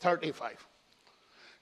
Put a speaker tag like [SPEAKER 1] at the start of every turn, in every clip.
[SPEAKER 1] 35,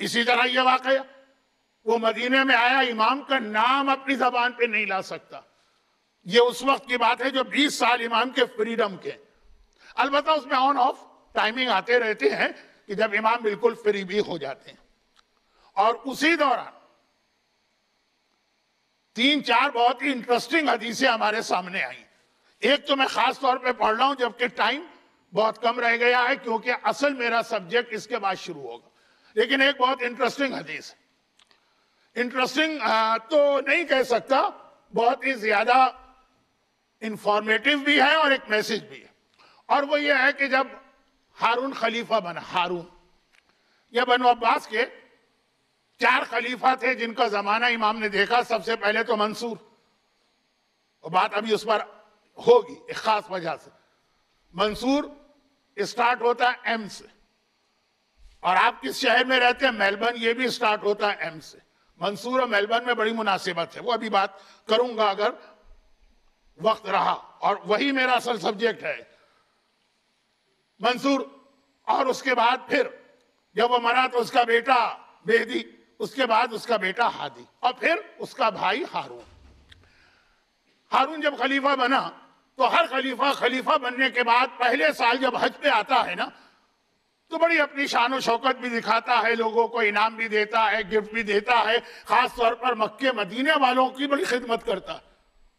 [SPEAKER 1] اسی طرح یہ واقعہ، وہ مدینے میں آیا، امام کا نام اپنی زبان پہ نہیں لا سکتا. یہ اس وقت کی بات ہے جو 20 سال امام کے فریڈم کے. البتہ اس میں آن آف ٹائمنگ آتے رہتے ہیں کہ جب امام بالکل فری بھی ہو جاتے ہیں. اور اسی دوران 3-4 بہت ہی انٹرسٹنگ حدیثیں ہمارے سامنے آئیں. ایک تو میں خاص طور پہ پڑھ رہا ہوں جبکہ ٹائم بہت کم رہ گیا ہے کیونکہ اصل میرا سبجیکٹ اس کے بعد شروع ہوگا. لیکن ایک بہت انٹرسٹنگ حدیث ہے. انٹرسٹنگ تو نہیں کہہ سکتا، بہت ہی زیادہ انفارمیٹیو بھی ہے اور ایک میسج بھی ہے. اور وہ یہ ہے کہ جب ہارون خلیفہ بنا، ہارون، یہ بنو عباس کے 4 خلیفہ تھے جن کا زمانہ امام نے دیکھا. سب سے پہلے تو منصور، اور بات ابھی اس پر ہوگی ایک خاص وجہ سے. منصور اسٹارٹ ہوتا ہے ایم سے، اور آپ کس شہر میں رہتے ہیں؟ میلبرن. یہ بھی اسٹارٹ ہوتا ہے ایم سے. منصور اور میلبرن میں بڑی مناسبت ہے، وہ ابھی بات کروں گا اگر وقت رہا، اور وہی میرا اصل سبجیکٹ ہے. منصور، اور اس کے بعد پھر جب وہ مرا تو اس کا بیٹا مہدی، اس کے بعد اس کا بیٹا ہادی، اور پھر اس کا بھائی ہارون. ہارون جب خلیفہ بنا تو ہر خلیفہ بننے کے بعد پہلے سال جب حج پہ آتا ہے نا تو بڑی اپنی شان و شوکت بھی دکھاتا ہے، لوگوں کو انعام بھی دیتا ہے، گفٹ بھی دیتا ہے. خاص طور پر مکے مدینے والوں کی بڑی خدمت کرتا ہے.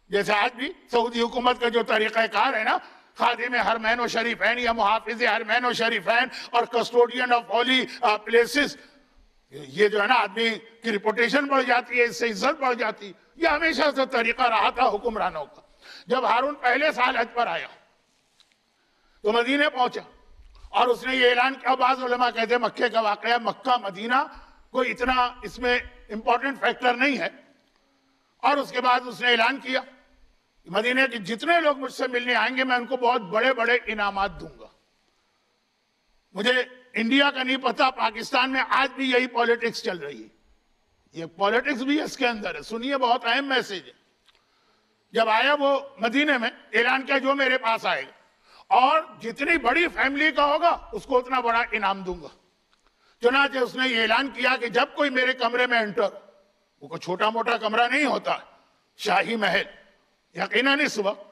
[SPEAKER 1] جیسے آج بھی سعودی حکومت کا جو طریقہ کار ہے نا، خادم حرمین و شریفین یا محافظ حرمین و شریفین اور کسٹوڈین آف ہولی پلیسز، یہ جو ہے نا آدمی کی ریپوٹیشن بڑھ جاتی ہے، اس سے عزت بڑھ جاتی. یہ ہمیشہ سے طریقہ رہا تھا حکمرانوں کا. جب ہارون پہلے سال حج پر آیا تو مدینے پہنچا اور اس نے یہ اعلان کیا. بعض علماء کہتے ہیں مکے کا واقعہ، مکہ مدینہ کوئی اتنا اس میں امپورٹنٹ فیکٹر نہیں ہے. اور اس کے بعد اس نے اعلان کیا مدینے کے جتنے لوگ مجھ سے ملنے آئیں گے میں ان کو بہت بڑے بڑے انعامات دوں گا. مجھے انڈیا کا نہیں پتا، پاکستان میں آج بھی یہی پولیٹکس چل رہی ہے. یہ پولیٹکس بھی اس کے اندر ہے. سنیے، بہت اہم میسج ہے. جب آیا وہ مدینے میں اعلان کیا جو میرے پاس آئے گا اور جتنی بڑی فیملی کا ہوگا اس کو اتنا بڑا انعام دوں گا. چنانچہ اس نے یہ اعلان کیا کہ جب کوئی میرے کمرے میں انٹر، وہ کوئی چھوٹا موٹا کمرہ نہیں ہوتا، شاہی محل. یقیناً اس وقت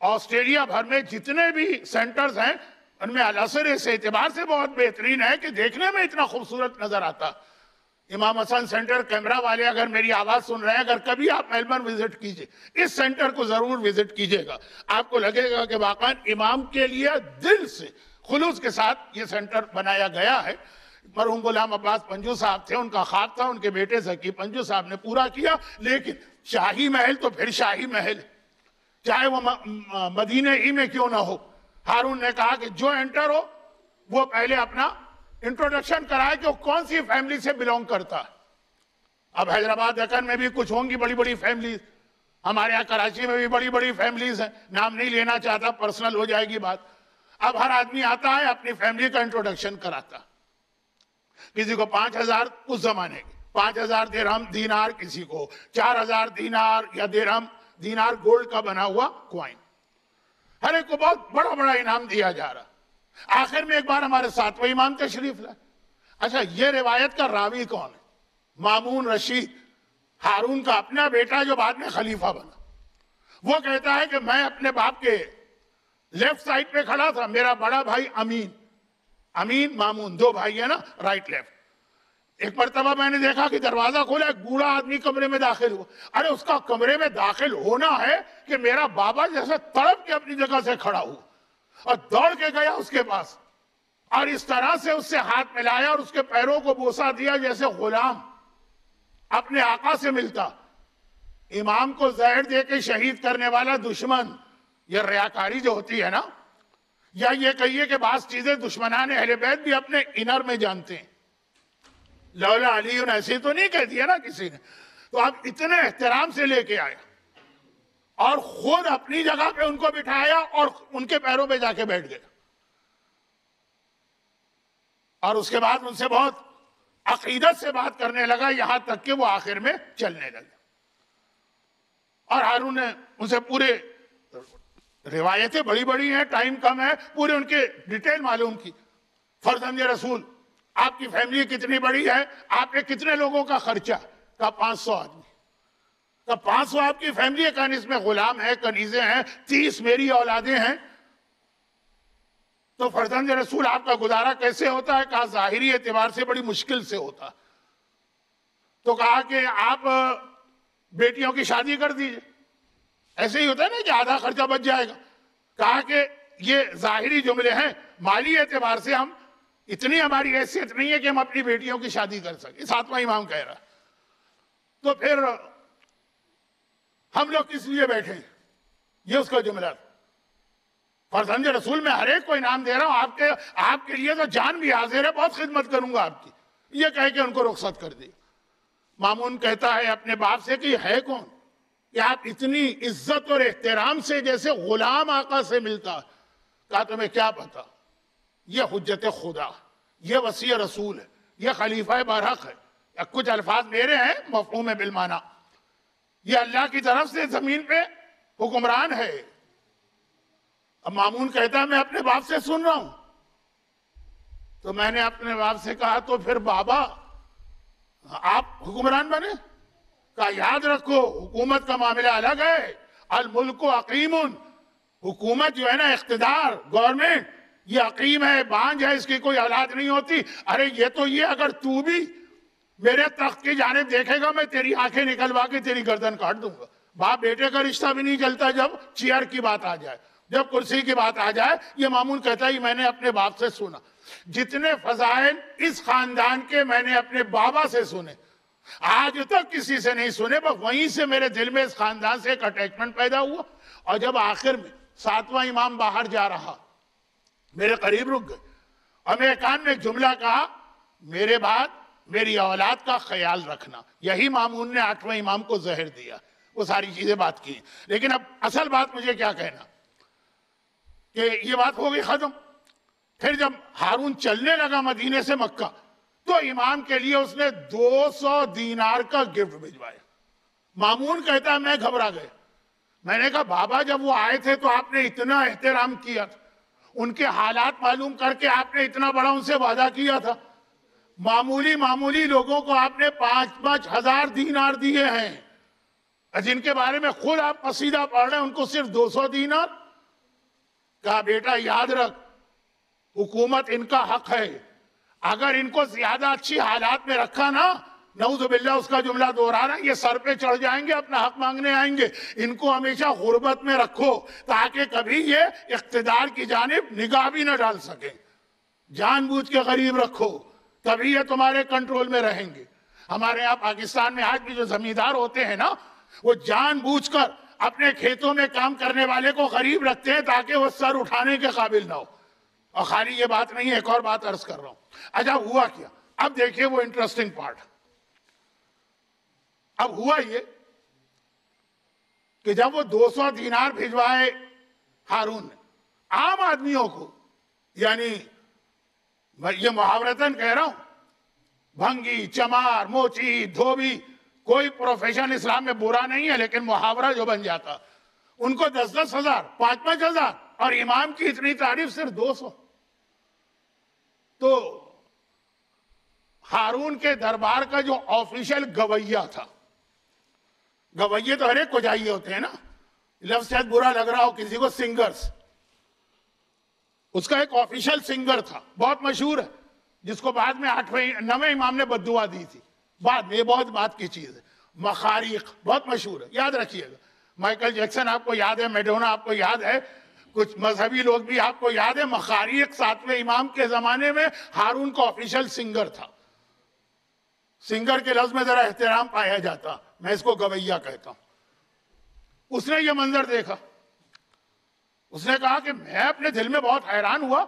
[SPEAKER 1] آسٹریلیا بھر میں جتنے بھی سینٹرز ہیں ان میں الاثر اس اعتبار سے بہت بہترین ہے کہ دیکھنے میں اتنا خوبصورت نظر آتا. امام حسن سینٹر، کیمرہ والے اگر میری آواز سن رہے ہیں، اگر کبھی آپ میلبرن وزٹ کیجئے، اس سینٹر کو ضرور وزٹ کیجئے گا. آپ کو لگے گا کہ واقعاً امام کے لیے دل سے خلوص کے ساتھ یہ سینٹر بنایا گیا ہے. مرحوم غلام عباس پنجو صاحب تھے، ان کا خواب تھا، ان کے بیٹے ذکی پنجو صاحب نے پورا کیا. لیکن شاہی محل تو پھر شاہی محل، چاہے وہ مدینہ ہی میں کیوں نہ ہو. ہارون نے کہا کہ جو انٹر ہو وہ پہلے اپنا انٹروڈکشن کرائے کہ وہ کون سی فیملی سے بلونگ کرتا ہے. اب حیدرآباد دکن میں بھی کچھ ہوں گی بڑی بڑی فیملیز، ہمارے یہاں کراچی میں بھی بڑی بڑی فیملیز ہیں، نام نہیں لینا چاہتا، پرسنل ہو جائے گی بات. اب ہر آدمی آتا ہے اپنی فیملی کا انٹروڈکشن کراتا. کسی کو 5,000 اس زمانے کے 5,000 درہم دینار، کسی کو 4,000 دینار یا درہم دینار گولڈ کا بنا ہوا کوائن. ہر ایک کو بہت بڑا بڑا انعام دیا جا رہا. آخر میں ایک بار ہمارے ساتھ وہ امام تشریف لائے. اچھا، یہ روایت کا راوی کون ہے؟ مامون رشید، ہارون کا اپنا بیٹا جو بعد میں خلیفہ بنا. وہ کہتا ہے کہ میں اپنے باپ کے لیفٹ سائڈ پہ کھڑا تھا، میرا بڑا بھائی امین مامون، 2 بھائی ہیں نا، رائٹ لیفٹ. ایک مرتبہ میں نے دیکھا کہ دروازہ کھولا، ایک بوڑھا آدمی کمرے میں داخل ہوا. ارے اس کا کمرے میں داخل ہونا ہے کہ میرا بابا جیسے تڑپ کے اپنی جگہ سے کھڑا ہوا اور دوڑ کے گیا اس کے پاس اور اس طرح سے اس سے ہاتھ ملایا اور اس کے پیروں کو بوسہ دیا جیسے غلام اپنے آقا سے ملتا. امام کو زہر دے کے شہید کرنے والا دشمن، یہ ریاکاری جو ہوتی ہے نا، یا یہ کہیے کہ بعض چیزیں دشمنان اہل بیت بھی اپنے انر میں جانتے ہیں. لولا علی ایسے تو نہیں کہہ دیا نا کسی نے. تو آپ اتنے احترام سے لے کے آیا اور خود اپنی جگہ پہ ان کو بٹھایا اور ان کے پیروں پہ جا کے بیٹھ گیا. اور اس کے بعد ان سے بہت عقیدت سے بات کرنے لگا، یہاں تک کہ وہ آخر میں چلنے لگے. اور ہارون نے ان سے پورے، روایتیں بڑی بڑی ہیں، ٹائم کم ہے، پورے ان کے ڈیٹیل معلوم کی. فرزند رسول آپ کی فیملی کتنی بڑی ہے, آپ نے کتنے لوگوں کا خرچہ؟ کہا 500 آدمی. کہا 500 آپ کی فیملی ہے؟ کہا اس میں غلام ہیں, کنیزیں ہیں, 30 میری اولادیں ہیں. تو فرزند رسول آپ کا گزارا کیسے ہوتا ہے؟ کہا ظاہری اعتبار سے بڑی مشکل سے ہوتا. تو کہا کہ آپ بیٹیوں کی شادی کر دیجئے, ایسے ہی ہوتا ہے نا کہ آدھا خرچہ بچ جائے گا. کہا کہ یہ ظاہری جملے ہیں, مالی اعتبار سے ہم اتنی ہماری حیثیت نہیں ہے کہ ہم اپنی بیٹیوں کی شادی کر سکیں. 7واں امام کہہ رہا. تو پھر ہم لوگ کس لیے بیٹھے ہیں؟ یہ اس کا جملہ تھا. فرزند رسول میں ہر ایک کو انعام دے رہا ہوں, آپ کے لیے تو جان بھی حاضر ہے, بہت خدمت کروں گا آپ کی. یہ کہہ کے ان کو رخصت کر دی. مامون کہتا ہے اپنے باپ سے کہ یہ ہے کون کہ آپ اتنی عزت اور احترام سے جیسے غلام آقا سے ملتا. کہا تمہیں کیا پتا, یہ حجت خدا, یہ وصی رسول ہے, یہ خلیفہ برحق ہے. کچھ الفاظ میرے ہیں مفہوم بالمعنی, یہ اللہ کی طرف سے زمین پہ حکمران ہے. اب مامون کہتا ہے میں اپنے باپ سے سن رہا ہوں. تو میں نے اپنے باپ سے کہا تو پھر بابا آپ حکمران بنے؟ کہا یاد رکھو حکومت کا معاملہ الگ ہے, الملک عقیم, حکومت جو ہے نا اقتدار گورنمنٹ یہ عقیم ہے, بانج ہے, اس کی کوئی اولاد نہیں ہوتی. ارے یہ اگر تو بھی میرے تخت کی جانب دیکھے گا میں تیری آنکھیں نکلوا کے تیری گردن کاٹ دوں گا. باپ بیٹے کا رشتہ بھی نہیں چلتا جب چیئر کی بات آ جائے, جب کرسی کی بات آ جائے. یہ مامون کہتا ہے میں نے اپنے باپ سے سنا, جتنے فضائل اس خاندان کے میں نے اپنے بابا سے سنے, آج تک کسی سے نہیں سنے. بس وہیں سے میرے دل میں اس خاندان سے ایک اٹیچمنٹ پیدا ہوا. اور جب آخر میں 7واں امام باہر جا رہا, میرے قریب رک گئے اور میرے کان میں ایک جملہ کہا, میرے بعد میری اولاد کا خیال رکھنا. یہی مامون نے 8واں امام کو زہر دیا. وہ ساری چیزیں بات کی. لیکن اب اصل بات مجھے کیا کہنا کہ یہ بات ہو گئی ختم. پھر جب ہارون چلنے لگا مدینے سے مکہ تو امام کے لیے اس نے 200 دینار کا گفٹ بھجوایا. مامون کہتا ہے میں گھبرا گئے. میں نے کہا بابا جب وہ آئے تھے تو آپ نے اتنا احترام کیا تھا, ان کے حالات معلوم کر کے آپ نے اتنا بڑا ان سے وعدہ کیا تھا. معمولی لوگوں کو آپ نے 5-5 ہزار دینار دیے ہیں, جن کے بارے میں خود آپ قصیدہ پڑھ رہے ہیں ان کو صرف 200 دینار. کہا بیٹا یاد رکھ حکومت ان کا حق ہے, اگر ان کو زیادہ اچھی حالات میں رکھا نا, نعوذ باللہ اس کا جملہ دوہرا رہا ہے, یہ سر پہ چڑھ جائیں گے, اپنا حق مانگنے آئیں گے. ان کو ہمیشہ غربت میں رکھو تاکہ کبھی یہ اقتدار کی جانب نگاہ بھی نہ ڈال سکیں. جان بوجھ کے غریب رکھو تبھی یہ تمہارے کنٹرول میں رہیں گے. ہمارے یہاں پاکستان میں آج بھی جو زمیندار ہوتے ہیں نا, وہ جان بوجھ کر اپنے کھیتوں میں کام کرنے والے کو غریب رکھتے ہیں تاکہ وہ سر اٹھانے کے قابل نہ ہو. اور خالی یہ بات نہیں ہے, ایک اور بات عرض کر رہا ہوں. اچھا ہوا کیا, اب دیکھیے وہ انٹرسٹنگ پارٹ. اب ہوا یہ کہ جب وہ 200 دینار بھیجوائے ہارون نے عام آدمیوں کو, یعنی یہ محاورتاً کہہ رہا ہوں, بھنگی, چمار, موچی, دھوبی, کوئی پروفیشن اسلام میں برا نہیں ہے, لیکن محاورہ جو بن جاتا ان کو 10-10 ہزار, 5-5 ہزار, اور امام کی اتنی تعریف صرف 200. تو ہارون کے دربار کا جو آفیشل گویہ تھا, گویے تو ہر ایک کو چاہیے ہوتے ہیں نا, لفظ شاید برا لگ رہا ہو کسی کو, سنگرز, اس کا ایک آفیشل سنگر تھا بہت مشہور ہے, جس کو بعد میں 9ویں امام نے بددعا دی تھی. بعد میں یہ بہت بات کی چیز ہے. مخارق بہت مشہور ہے, یاد رکھیے گا. مائیکل جیکسن آپ کو یاد ہے, میڈونا آپ کو یاد ہے, کچھ مذہبی لوگ بھی آپ کو یاد ہے. مخارق 7ویں امام کے زمانے میں ہارون کا آفیشل سنگر تھا. سنگر کے لفظ میں ذرا احترام پایا جاتا, میں اس کو گویہ کہتا ہوں. اس نے یہ منظر دیکھا, اس نے کہا کہ میں اپنے دل میں بہت حیران ہوا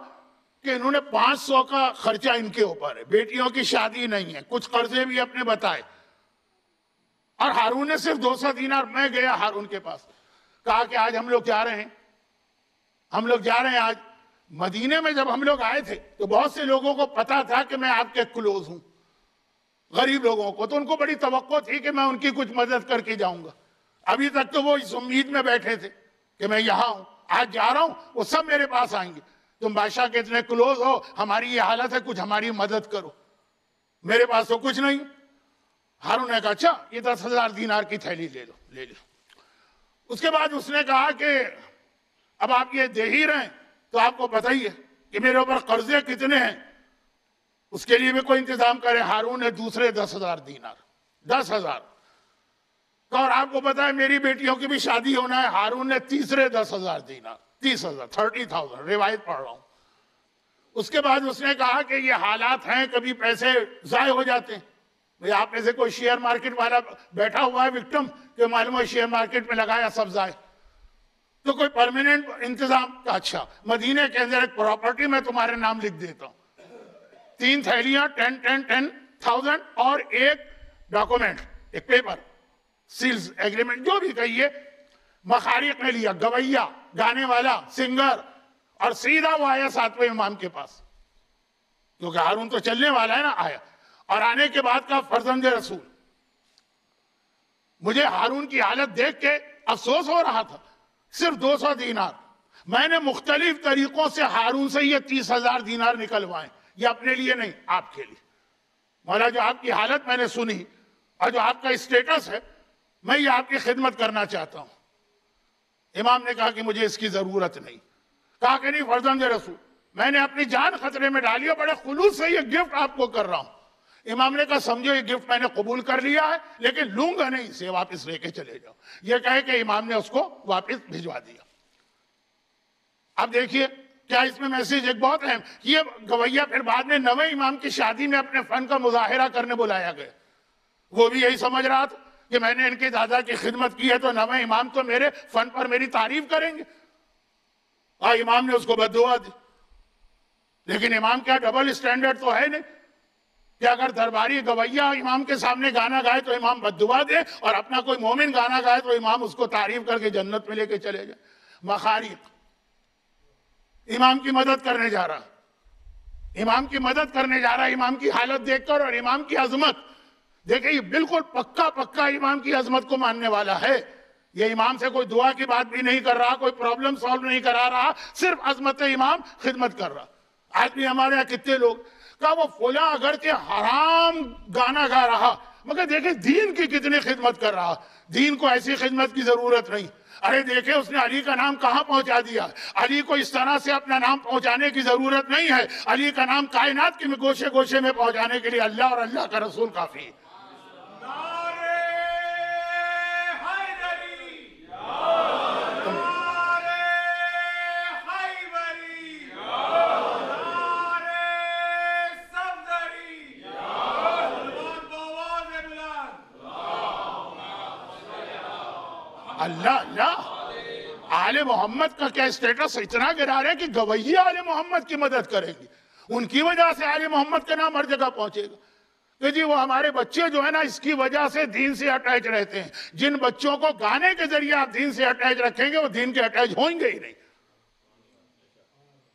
[SPEAKER 1] کہ انہوں نے 500 کا خرچہ ان کے اوپر ہے, بیٹیوں کی شادی نہیں ہے, کچھ قرضے بھی اپنے بتائے, اور ہارون نے صرف 200 دینار. میں گیا ہارون کے پاس, کہا کہ آج ہم لوگ جا رہے ہیں آج مدینے میں. جب ہم لوگ آئے تھے تو بہت سے لوگوں کو پتا تھا کہ میں آپ کے کلوز ہوں, غریب لوگوں کو, تو ان کو بڑی توقع تھی کہ میں ان کی کچھ مدد کر کے جاؤں گا. ابھی تک تو وہ اس امید میں بیٹھے تھے کہ میں یہاں ہوں, آج جا رہا ہوں, وہ سب میرے پاس آئیں گے. تم بادشاہ کے اتنے کلوز ہو, ہماری یہ حالت ہے, کچھ ہماری مدد کرو. میرے پاس تو کچھ نہیں. ہارون نے کہا اچھا یہ 10,000 دینار کی تھیلی لے لو. اس کے بعد اس نے کہا کہ اب آپ یہ دے ہی رہے ہیں تو آپ کو پتہ ہی ہے کہ میرے اوپر قرضے کتنے ہیں, اس کے لیے بھی کوئی انتظام کرے. ہارون نے دوسرے 10,000 دینار, 10,000. اور آپ کو پتا ہے میری بیٹیوں کی بھی شادی ہونا ہے, ہارون نے تیسرے 10,000 دینار, 30,000, 30,000 روایت پڑھ رہا ہوں. اس کے بعد اس نے کہا کہ یہ حالات ہیں, کبھی پیسے ضائع ہو جاتے ہیں. بھئی آپ میں سے کوئی شیئر مارکیٹ والا بیٹھا ہوا ہے وکٹم کہ معلوم ہے شیئر مارکیٹ میں لگایا سب ضائع, تو کوئی پرماننٹ انتظام کا. اچھا مدینے کے اندر ایک پراپرٹی میں تمہارے نام لکھ دیتا ہوں, 3 تھیلیاں 10,000 اور ایک ڈاکومنٹ, ایک پیپر, سیلز ایگریمنٹ جو بھی کہیے. مخارق نے لیا, گویا, گانے والا, سنگر, اور سیدھا وہ آیا 7ویں امام کے پاس, کیونکہ ہارون تو چلنے والا ہے نا. آیا اور آنے کے بعد کہا فرزند رسول, مجھے ہارون کی حالت دیکھ کے افسوس ہو رہا تھا, صرف 200 دینار. میں نے مختلف طریقوں سے ہارون سے یہ 30,000 دینار نکلوائے, یہ اپنے لیے نہیں آپ کے لیے. مولا جو آپ کی حالت میں نے سنی اور جو آپ کا اسٹیٹس ہے, میں یہ آپ کی خدمت کرنا چاہتا ہوں. امام نے کہا کہ مجھے اس کی ضرورت نہیں. کہا کہ نہیں فرزند رسول, میں نے اپنی جان خطرے میں ڈالی ہے, بڑے خلوص سے یہ گفٹ آپ کو کر رہا ہوں. امام نے کہا سمجھو یہ گفٹ میں نے قبول کر لیا ہے, لیکن لوں گا نہیں, اسے واپس لے کے چلے جاؤ. یہ کہے کہ امام نے اس کو واپس بھجوا دیا. اب دیکھیے کیا اس میں میسیج ایک بہت اہم. یہ گویا پھر بعد میں 9ویں امام کی شادی میں اپنے فن کا مظاہرہ کرنے بلایا گیا. وہ بھی یہی سمجھ رہا تھا کہ میں نے ان کے دادا کی خدمت کی ہے تو 9ویں امام تو میرے فن پر میری تعریف کریں گے. امام نے اس کو بد دعا دی. لیکن امام کیا ڈبل سٹینڈرڈ تو ہے نہیں کہ اگر درباری گویا امام کے سامنے گانا گائے تو امام بد دعا دے, اور اپنا کوئی مومن گانا گائے تو امام اس کو تعریف کر کے جنت میں لے کے چلے جائے. مخارق, امام کی مدد کرنے جا رہا, امام کی مدد کرنے جا رہا, امام کی حالت دیکھ کر اور امام کی عظمت دیکھیں, یہ بالکل پکا امام کی عظمت کو ماننے والا ہے. یہ امام سے کوئی دعا کی بات بھی نہیں کر رہا, کوئی پرابلم سالو نہیں کرا رہا, صرف عظمت امام خدمت کر رہا. آج بھی ہمارے یہاں کتنے لوگ کہا وہ فلاں اگرچہ حرام گانا گا رہا مگر دیکھیں دین کی کتنی خدمت کر رہا. دین کو ایسی خدمت کی ضرورت نہیں. ارے دیکھیں اس نے علی کا نام کہاں پہنچا دیا. علی کو اس طرح سے اپنا نام پہنچانے کی ضرورت نہیں ہے. علی کا نام کائنات کے گوشے گوشے میں پہنچانے کے لیے اللہ اور اللہ کا رسول کافی ہے. اللہ آل محمد کا کیا اسٹیٹس اتنا گرا رہے ہیں کہ گویے آل محمد کی مدد کریں گے, ان کی وجہ سے آل محمد کا نام ہر جگہ پہنچے گا. کہ جی وہ ہمارے بچے جو ہے نا اس کی وجہ سے دین سے اٹیچ رہتے ہیں. جن بچوں کو گانے کے ذریعے آپ دین سے اٹیچ رکھیں گے وہ دین کے اٹیچ ہوئیں گے ہی نہیں.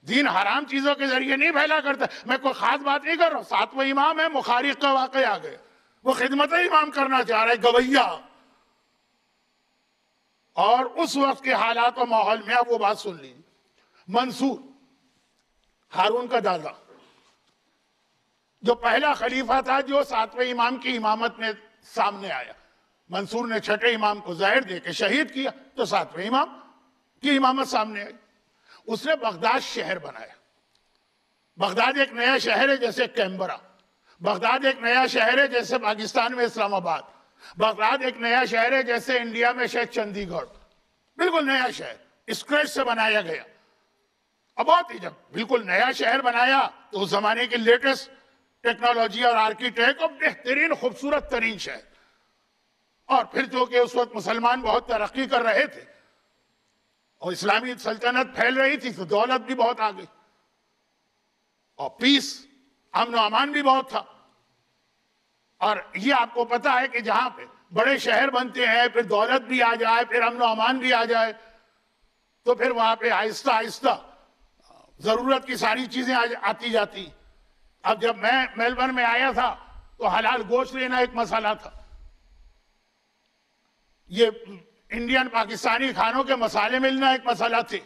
[SPEAKER 1] دین حرام چیزوں کے ذریعے نہیں پھیلا کرتا. میں کوئی خاص بات نہیں کر رہا ہوں, 7واں امام ہے, مخارق کا واقعہ آ گیا, وہ خدمت امام کرنا چاہ رہا ہے گویا. اور اس وقت کے حالات و ماحول میں آپ وہ بات سن لیجیے. منصور ہارون کا دادا جو پہلا خلیفہ تھا جو 7ویں امام کی امامت میں سامنے آیا. منصور نے 6ٹھے امام کو زہر دے کے شہید کیا تو 7ویں امام کی امامت سامنے آئی. اس نے بغداد شہر بنایا. بغداد ایک نیا شہر ہے جیسے کیمبرا. بغداد ایک نیا شہر ہے جیسے پاکستان میں اسلام آباد. بغداد ایک نیا شہر ہے جیسے انڈیا میں شاید چندی گڑھ. بالکل نیا شہر اسکریچ سے بنایا گیا. اب بہت ہی جب بالکل نیا شہر بنایا تو اس زمانے کی لیٹسٹ ٹیکنالوجی اور آرکیٹیکٹ اور بہترین خوبصورت ترین شہر. اور پھر جو کہ اس وقت مسلمان بہت ترقی کر رہے تھے اور اسلامی سلطنت پھیل رہی تھی تو دولت بھی بہت آ گئی اور پیس, امن و امان بھی بہت تھا. اور یہ آپ کو پتا ہے کہ جہاں پہ بڑے شہر بنتے ہیں پھر دولت بھی آ جائے پھر امن و امان بھی آ جائے تو پھر وہاں پہ آہستہ آہستہ ضرورت کی ساری چیزیں آتی جاتی. اب جب میں میلبرن میں آیا تھا تو حلال گوشت لینا ایک مسئلہ تھا. یہ انڈین پاکستانی کھانوں کے مسالے ملنا ایک مسئلہ تھے.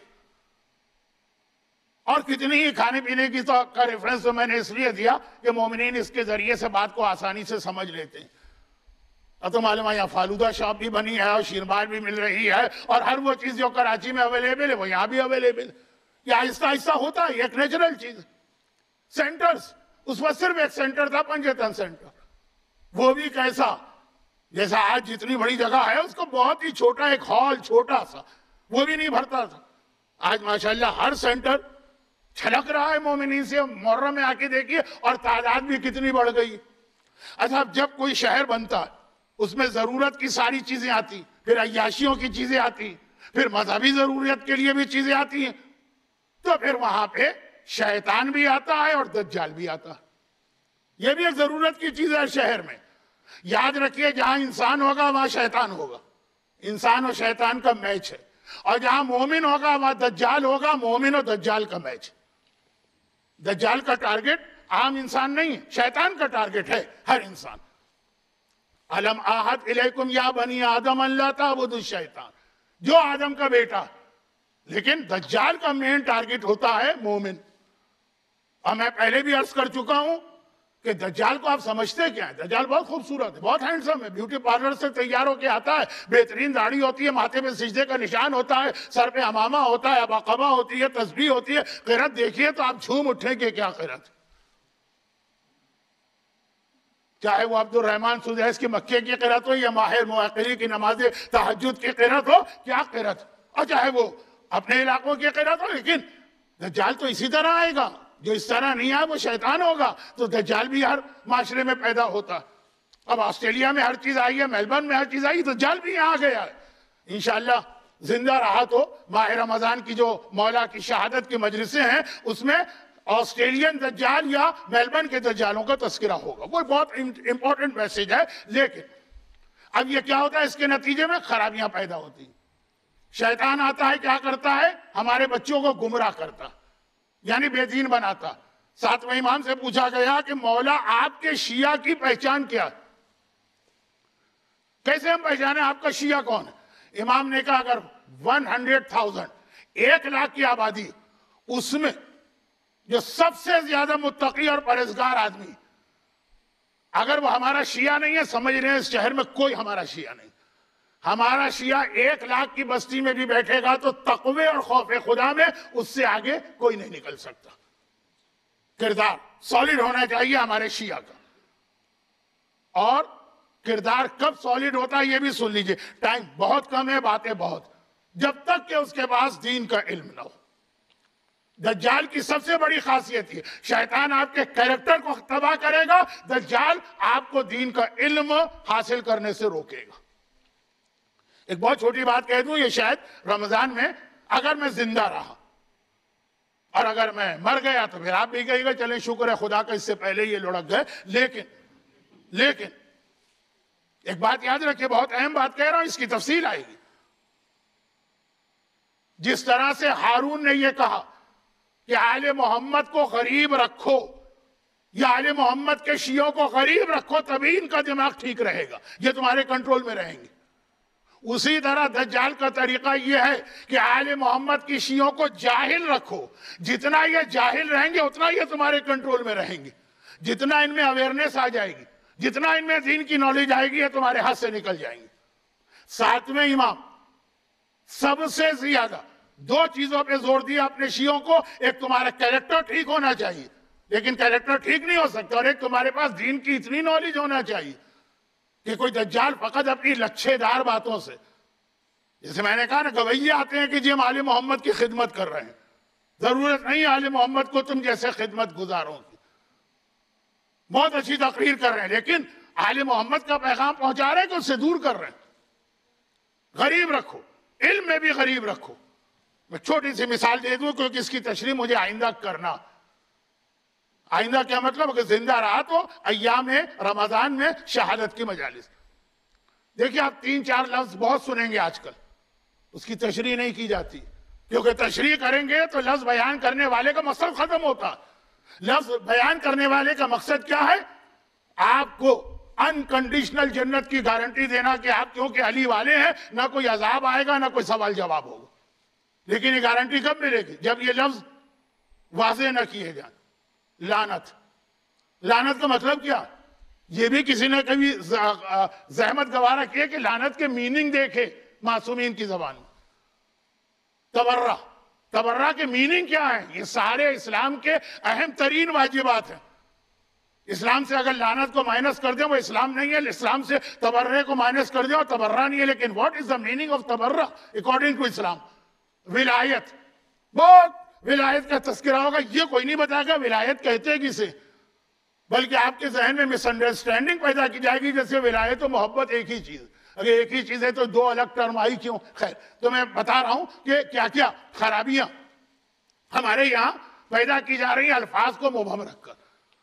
[SPEAKER 1] اور کتنی ہی کھانے پینے کی کا ریفرنس تو میں نے اس لیے دیا کہ مومنین اس کے ذریعے سے بات کو آسانی سے سمجھ لیتے ہیں. اب تو معلوم ہے یہاں فالودہ شاپ بھی بنی ہے اور شیرمال بھی مل رہی ہے اور ہر وہ چیز جو کراچی میں اویلیبل ہے وہ یہاں بھی اویلیبل ہے. یہ آہستہ آہستہ ہوتا ہے, یہ ایک نیچرل چیز. سینٹرز, اس وقت صرف ایک سینٹر تھا پنجتن سینٹر, وہ بھی کیسا, جیسا آج جتنی بڑی جگہ ہے اس کو بہت ہی چھوٹا ایک ہال چھوٹا سا, وہ بھی نہیں بھرتا تھا. آج ماشاءاللہ ہر سینٹر چھلک رہا ہے مومنین سے. محرم میں آ کے دیکھیے اور تعداد بھی کتنی بڑھ گئی. اچھا, جب کوئی شہر بنتا ہے اس میں ضرورت کی ساری چیزیں آتی, پھر عیاشیوں کی چیزیں آتی, پھر مذہبی ضرورت کے لیے بھی چیزیں آتی ہیں, تو پھر وہاں پہ شیطان بھی آتا ہے اور دجال بھی آتا ہے. یہ بھی ایک ضرورت کی چیز ہے شہر میں. یاد رکھیے جہاں انسان ہوگا وہاں شیطان ہوگا, انسان اور شیطان کا میچ ہے. اور جہاں مومن ہوگا وہاں دجال ہوگا, مومن اور دجال کا میچ. دجال کا ٹارگٹ عام انسان نہیں ہے, شیطان کا ٹارگٹ ہے ہر انسان. الم اعہد الیکم یا بنی آدم اللہ تعبدوا الشیطان, جو آدم کا بیٹا. لیکن دجال کا مین ٹارگٹ ہوتا ہے مومن. اور میں پہلے بھی عرض کر چکا ہوں کہ دجال کو آپ سمجھتے کیا ہیں؟ دجال بہت خوبصورت ہے, بہت ہینڈسم ہے, بیوٹی پارلر سے تیار ہو کے آتا ہے, بہترین داڑھی ہوتی ہے, ماتھے پہ سجدے کا نشان ہوتا ہے, سر پہ عمامہ ہوتا ہے, عباقبہ ہوتی ہے, تسبیح ہوتی ہے. قرات دیکھیے تو آپ جھوم اٹھیں کہ کیا قرات. چاہے وہ عبد الرحمن سدیس کی مکے کی قرات ہو یا ماہر موقری کی نماز تہجد کی قرات ہو, کیا قرات. اور چاہے وہ اپنے علاقوں کی قرات ہو. لیکن دجال تو اسی طرح آئے گا. جو اس طرح نہیں آئے وہ شیطان ہوگا. تو دجال بھی ہر معاشرے میں پیدا ہوتا. اب آسٹریلیا میں ہر چیز آئی ہے, میلبرن میں ہر چیز آئی, دجال بھی یہاں گیا ہے. انشاءاللہ زندہ رہا تو ماہ رمضان کی جو مولا کی شہادت کی مجلسیں ہیں اس میں آسٹریلین دجال یا میلبرن کے دجالوں کا تذکرہ ہوگا. وہ بہت امپورٹنٹ میسج ہے. لیکن اب یہ کیا ہوتا ہے, اس کے نتیجے میں خرابیاں پیدا ہوتی ہیں. شیطان آتا ہے, کیا کرتا ہے, ہمارے بچوں کو گمراہ کرتا, یعنی بے دین بناتا. ساتویں امام سے پوچھا گیا کہ مولا آپ کے شیعہ کی پہچان کیا ہے, کیسے ہم پہچانے آپ کا شیعہ کون ہے. امام نے کہا اگر 100,000 1,00,000 کی آبادی, اس میں جو سب سے زیادہ متقی اور پرہیزگار آدمی, اگر وہ ہمارا شیعہ نہیں ہے, سمجھ رہے ہیں اس شہر میں کوئی ہمارا شیعہ نہیں. ہمارا شیعہ 1,00,000 کی بستی میں بھی بیٹھے گا تو تقوی اور خوف خدا میں اس سے آگے کوئی نہیں نکل سکتا. کردار سالڈ ہونا چاہیے ہمارے شیعہ کا. اور کردار کب سالڈ ہوتا ہے یہ بھی سن لیجئے. ٹائم بہت کم ہے, باتیں بہت, جب تک کہ اس کے پاس دین کا علم نہ ہو. دجال کی سب سے بڑی خاصیت ہے, شیطان آپ کے کریکٹر کو تباہ کرے گا, دجال آپ کو دین کا علم حاصل کرنے سے روکے گا. ایک بہت چھوٹی بات کہہ دوں, یہ شاید رمضان میں اگر میں زندہ رہا اور اگر میں مر گیا تو پھر آپ بھی کہیے گا چلیں شکر ہے خدا کا اس سے پہلے یہ لڑک گئے. لیکن ایک بات یاد رکھیں, بہت اہم بات کہہ رہا ہوں, اس کی تفصیل آئے گی. جس طرح سے ہارون نے یہ کہا کہ آل محمد کو غریب رکھو یا آل محمد کے شیعوں کو غریب رکھو تبھی ان کا دماغ ٹھیک رہے گا, یہ تمہارے کنٹرول میں رہیں گے. اسی طرح دجال کا طریقہ یہ ہے کہ آل محمد کی شیعوں کو جاہل رکھو, جتنا یہ جاہل رہیں گے اتنا یہ تمہارے کنٹرول میں رہیں گے. جتنا ان میں اویئرنیس آ جائے گی, جتنا ان میں دین کی نالج آئے گی, یہ تمہارے ہاتھ سے نکل جائیں گے. ساتویں امام سب سے زیادہ 2 چیزوں پہ زور دیا اپنے شیعوں کو. ایک تمہارا کیریکٹر ٹھیک ہونا چاہیے, لیکن کیریکٹر ٹھیک نہیں ہو سکتا, اور ایک تمہارے پاس دین کی اتنی نالج ہونا چاہیے کہ کوئی دجال فقط اپنی لچھے دار باتوں سے, جیسے میں نے کہا نا گویے آتے ہیں کہ جی ہم آل محمد کی خدمت کر رہے ہیں, ضرورت نہیں آل محمد کو تم جیسے خدمت گزاروں کی. بہت اچھی تقریر کر رہے ہیں لیکن آل محمد کا پیغام پہنچا رہے ہیں کہ اس سے دور کر رہے ہیں. غریب رکھو, علم میں بھی غریب رکھو. میں چھوٹی سی مثال دے دوں کیونکہ اس کی تشریح مجھے آئندہ کرنا. آئندہ کیا مطلب, کہ زندہ رہا تو ایام رمضان میں شہادت کی مجالس. دیکھیں آپ 3-4 لفظ بہت سنیں گے آج کل, اس کی تشریح نہیں کی جاتی, کیونکہ تشریح کریں گے تو لفظ بیان کرنے والے کا مقصد ختم ہوتا. لفظ بیان کرنے والے کا مقصد کیا ہے, آپ کو انکنڈیشنل جنت کی گارنٹی دینا کہ آپ کیونکہ علی والے ہیں نہ کوئی عذاب آئے گا نہ کوئی سوال جواب ہوگا. لیکن یہ گارنٹی کب ملے گی, جب یہ لفظ واضح نہ کیے جائیں. لعنت. لعنت کا مطلب کیا؟ یہ بھی کسی نے کبھی زحمت گوارا کیا کہ لعنت کے میننگ دیکھے معصومین کی زبان میں. تبرہ. تبرہ کے میننگ کیا ہے؟ یہ سارے اسلام کے اہم ترین واجبات ہیں. اسلام سے اگر لعنت کو مائنس کر دیں وہ اسلام نہیں ہے. اسلام سے تبرہ کو مائنس کر دیں اور تبرہ نہیں ہے. لیکن what is the meaning of تبرہ according to اسلام؟ ولایت. بہت ولایت کا تذکرہ ہوگا. یہ کوئی نہیں بتائے گا ولایت کہتے کسے، بلکہ آپ کے ذہن میں مس انڈرسٹینڈنگ پیدا کی جائے گی جیسے ولایت و محبت ایک ہی چیز. اگر ایک ہی چیز ہے تو دو الگ ٹرم آئی کیوں؟ خیر، تو میں بتا رہا ہوں کہ کیا کیا خرابیاں ہمارے یہاں پیدا کی جا رہی ہیں الفاظ کو مبہم رکھ کر.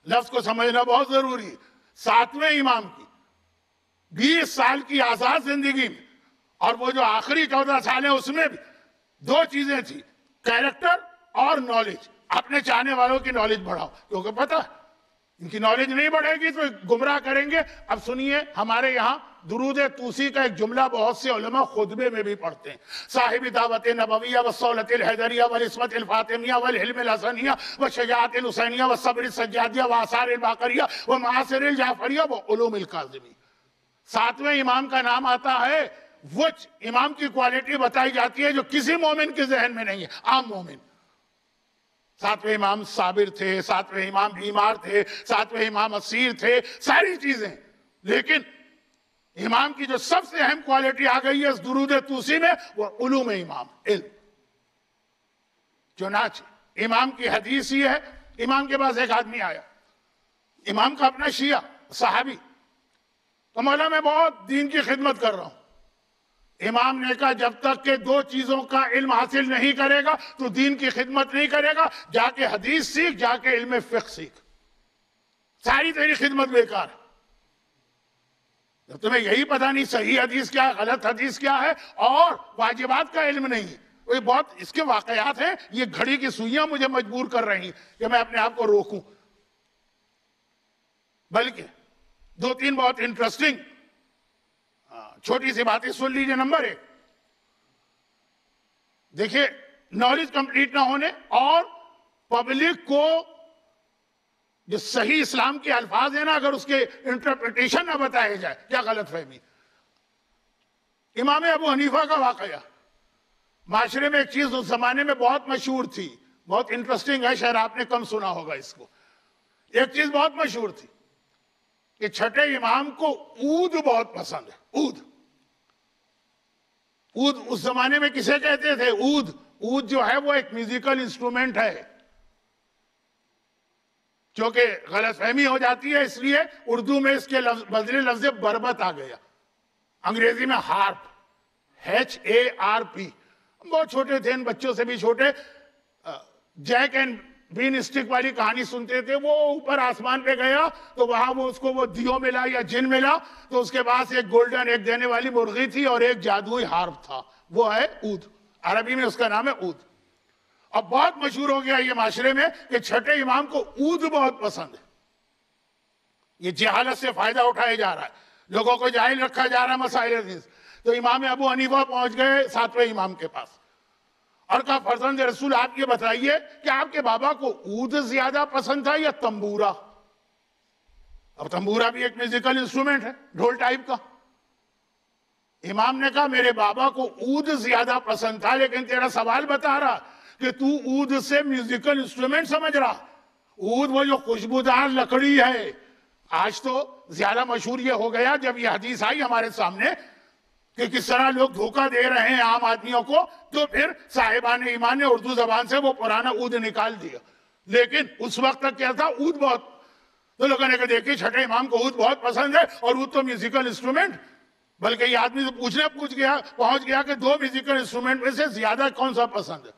[SPEAKER 1] لفظ کو سمجھنا بہت ضروری ہے. 7ویں امام کی 20 سال کی آزاد زندگی میں اور وہ جو آخری 14 سال ہیں اس میں بھی 2 چیزیں تھیں، کیریکٹر اور نالج. اپنے چاہنے والوں کی نالج بڑھاؤ، کیونکہ پتہ ہے ان کی نالج نہیں بڑھے گی تو گمراہ کریں گے. اب سنیے، ہمارے یہاں درود توسی کا ایک جملہ بہت سے علماء خطبے میں بھی پڑھتے ہیں. صاحب دعوت نبویہ والصولۃ الحیدریہ والعصمت الفاطمیہ والحلم الحسنیہ والشجاعت الحسینیہ والصبر السجادیہ وآثار الباقریہ ومعاصر الجعفریہ وعلوم الکاظمی. 7ویں امام کا نام آتا ہے، وہ امام کی کوالٹی بتائی جاتی ہے جو کسی مومن کے ذہن میں نہیں ہے، عام مومن. 7ویں امام صابر تھے، 7ویں امام بیمار تھے، 7ویں امام اسیر تھے، ساری چیزیں. لیکن امام کی جو سب سے اہم کوالٹی آ گئی ہے اس درود توسی میں، وہ علوم امام، علم. چنانچہ امام کی حدیث یہ ہے، امام کے پاس ایک آدمی آیا، امام کا اپنا شیعہ صحابی، تو مولا میں بہت دین کی خدمت کر رہا ہوں. امام نے کہا جب تک کہ 2 چیزوں کا علم حاصل نہیں کرے گا تو دین کی خدمت نہیں کرے گا. جا کے حدیث سیکھ، جا کے علم فقہ سیکھ، ساری تیری خدمت بیکار ہے. جب تمہیں یہی پتہ نہیں صحیح حدیث کیا ہے، غلط حدیث کیا ہے، اور واجبات کا علم نہیں. یہ بہت اس کے واقعات ہیں. یہ گھڑی کی سوئیاں مجھے مجبور کر رہی ہیں کہ میں اپنے آپ کو روکوں. بلکہ 2-3 بہت انٹرسٹنگ چھوٹی سی باتیں سن لیجئے. نمبر 1، دیکھیں نالج کمپلیٹ نہ ہونے اور پبلک کو جو صحیح اسلام کے الفاظ ہیں نا، اگر اس کے انٹرپریٹیشن نہ بتائے جائے، کیا غلط فہمی. امام ابو حنیفہ کا واقعہ معاشرے میں ایک چیز اس زمانے میں بہت مشہور تھی، بہت انٹرسٹنگ ہے، شاید آپ نے کم سنا ہوگا اس کو. ایک چیز بہت مشہور تھی کہ چھٹے امام کو عود بہت پسند ہے. عود اس زمانے میں کسے کہتے تھے؟ عود. عود جو ہے وہ ایک میوزیکل انسٹرومنٹ ہے. چونکہ غلط فہمی ہو جاتی ہے اس لیے اردو میں اس کے بدلے لفظ بربط آ گیا. انگریزی میں ہارپ، HARP. بہت چھوٹے تھے، ان بچوں سے بھی چھوٹے، جیک اینڈ بین اسٹک والی کہانی سنتے تھے. وہ اوپر آسمان پہ گیا تو وہاں وہ اس کو وہ دیو ملا یا جن ملا، تو اس کے پاس ایک گولڈن ایک دینے والی مرغی تھی اور ایک جادوئی ہارپ تھا. وہ ہے عود. عربی میں اس کا نام ہے عود. اب بہت مشہور ہو گیا یہ معاشرے میں کہ چھٹے امام کو عود بہت پسند ہے. یہ جہالت سے فائدہ اٹھایا جا رہا ہے، لوگوں کو جاہل رکھا جا رہا ہے مسائل حدیث. تو امام ابو حنیفہ پہنچ گئے 7ویں امام کے پاس اور کہا فرزند رسول آپ یہ بتائیے کہ آپ کے بابا کو عود زیادہ پسند تھا یا تنبورا؟ اب تنبورا بھی ایک میوزیکل انسٹرومنٹ ہے، ڈھول ٹائپ کا. امام نے کہا میرے بابا کو عود زیادہ پسند تھا، لیکن تیرا سوال بتا رہا کہ تو عود سے میوزیکل انسٹرومنٹ سمجھ رہا. عود وہ جو خوشبودار لکڑی ہے. آج تو زیادہ مشہور یہ ہو گیا جب یہ حدیث آئی ہمارے سامنے کہ کس طرح لوگ دھوکہ دے رہے ہیں عام آدمیوں کو، تو پھر صاحبان ایمان نے اردو زبان سے وہ پرانا عود نکال دیا. لیکن اس وقت تک کیا تھا؟ عود بہت. تو لوگوں نے کہا دیکھیں چھٹے امام کو عود بہت پسند ہے، اور عود تو میوزیکل انسٹرومنٹ. بلکہ یہ آدمی تو پہنچ گیا کہ 2 میوزیکل انسٹرومنٹ میں سے زیادہ کون سا پسند ہے؟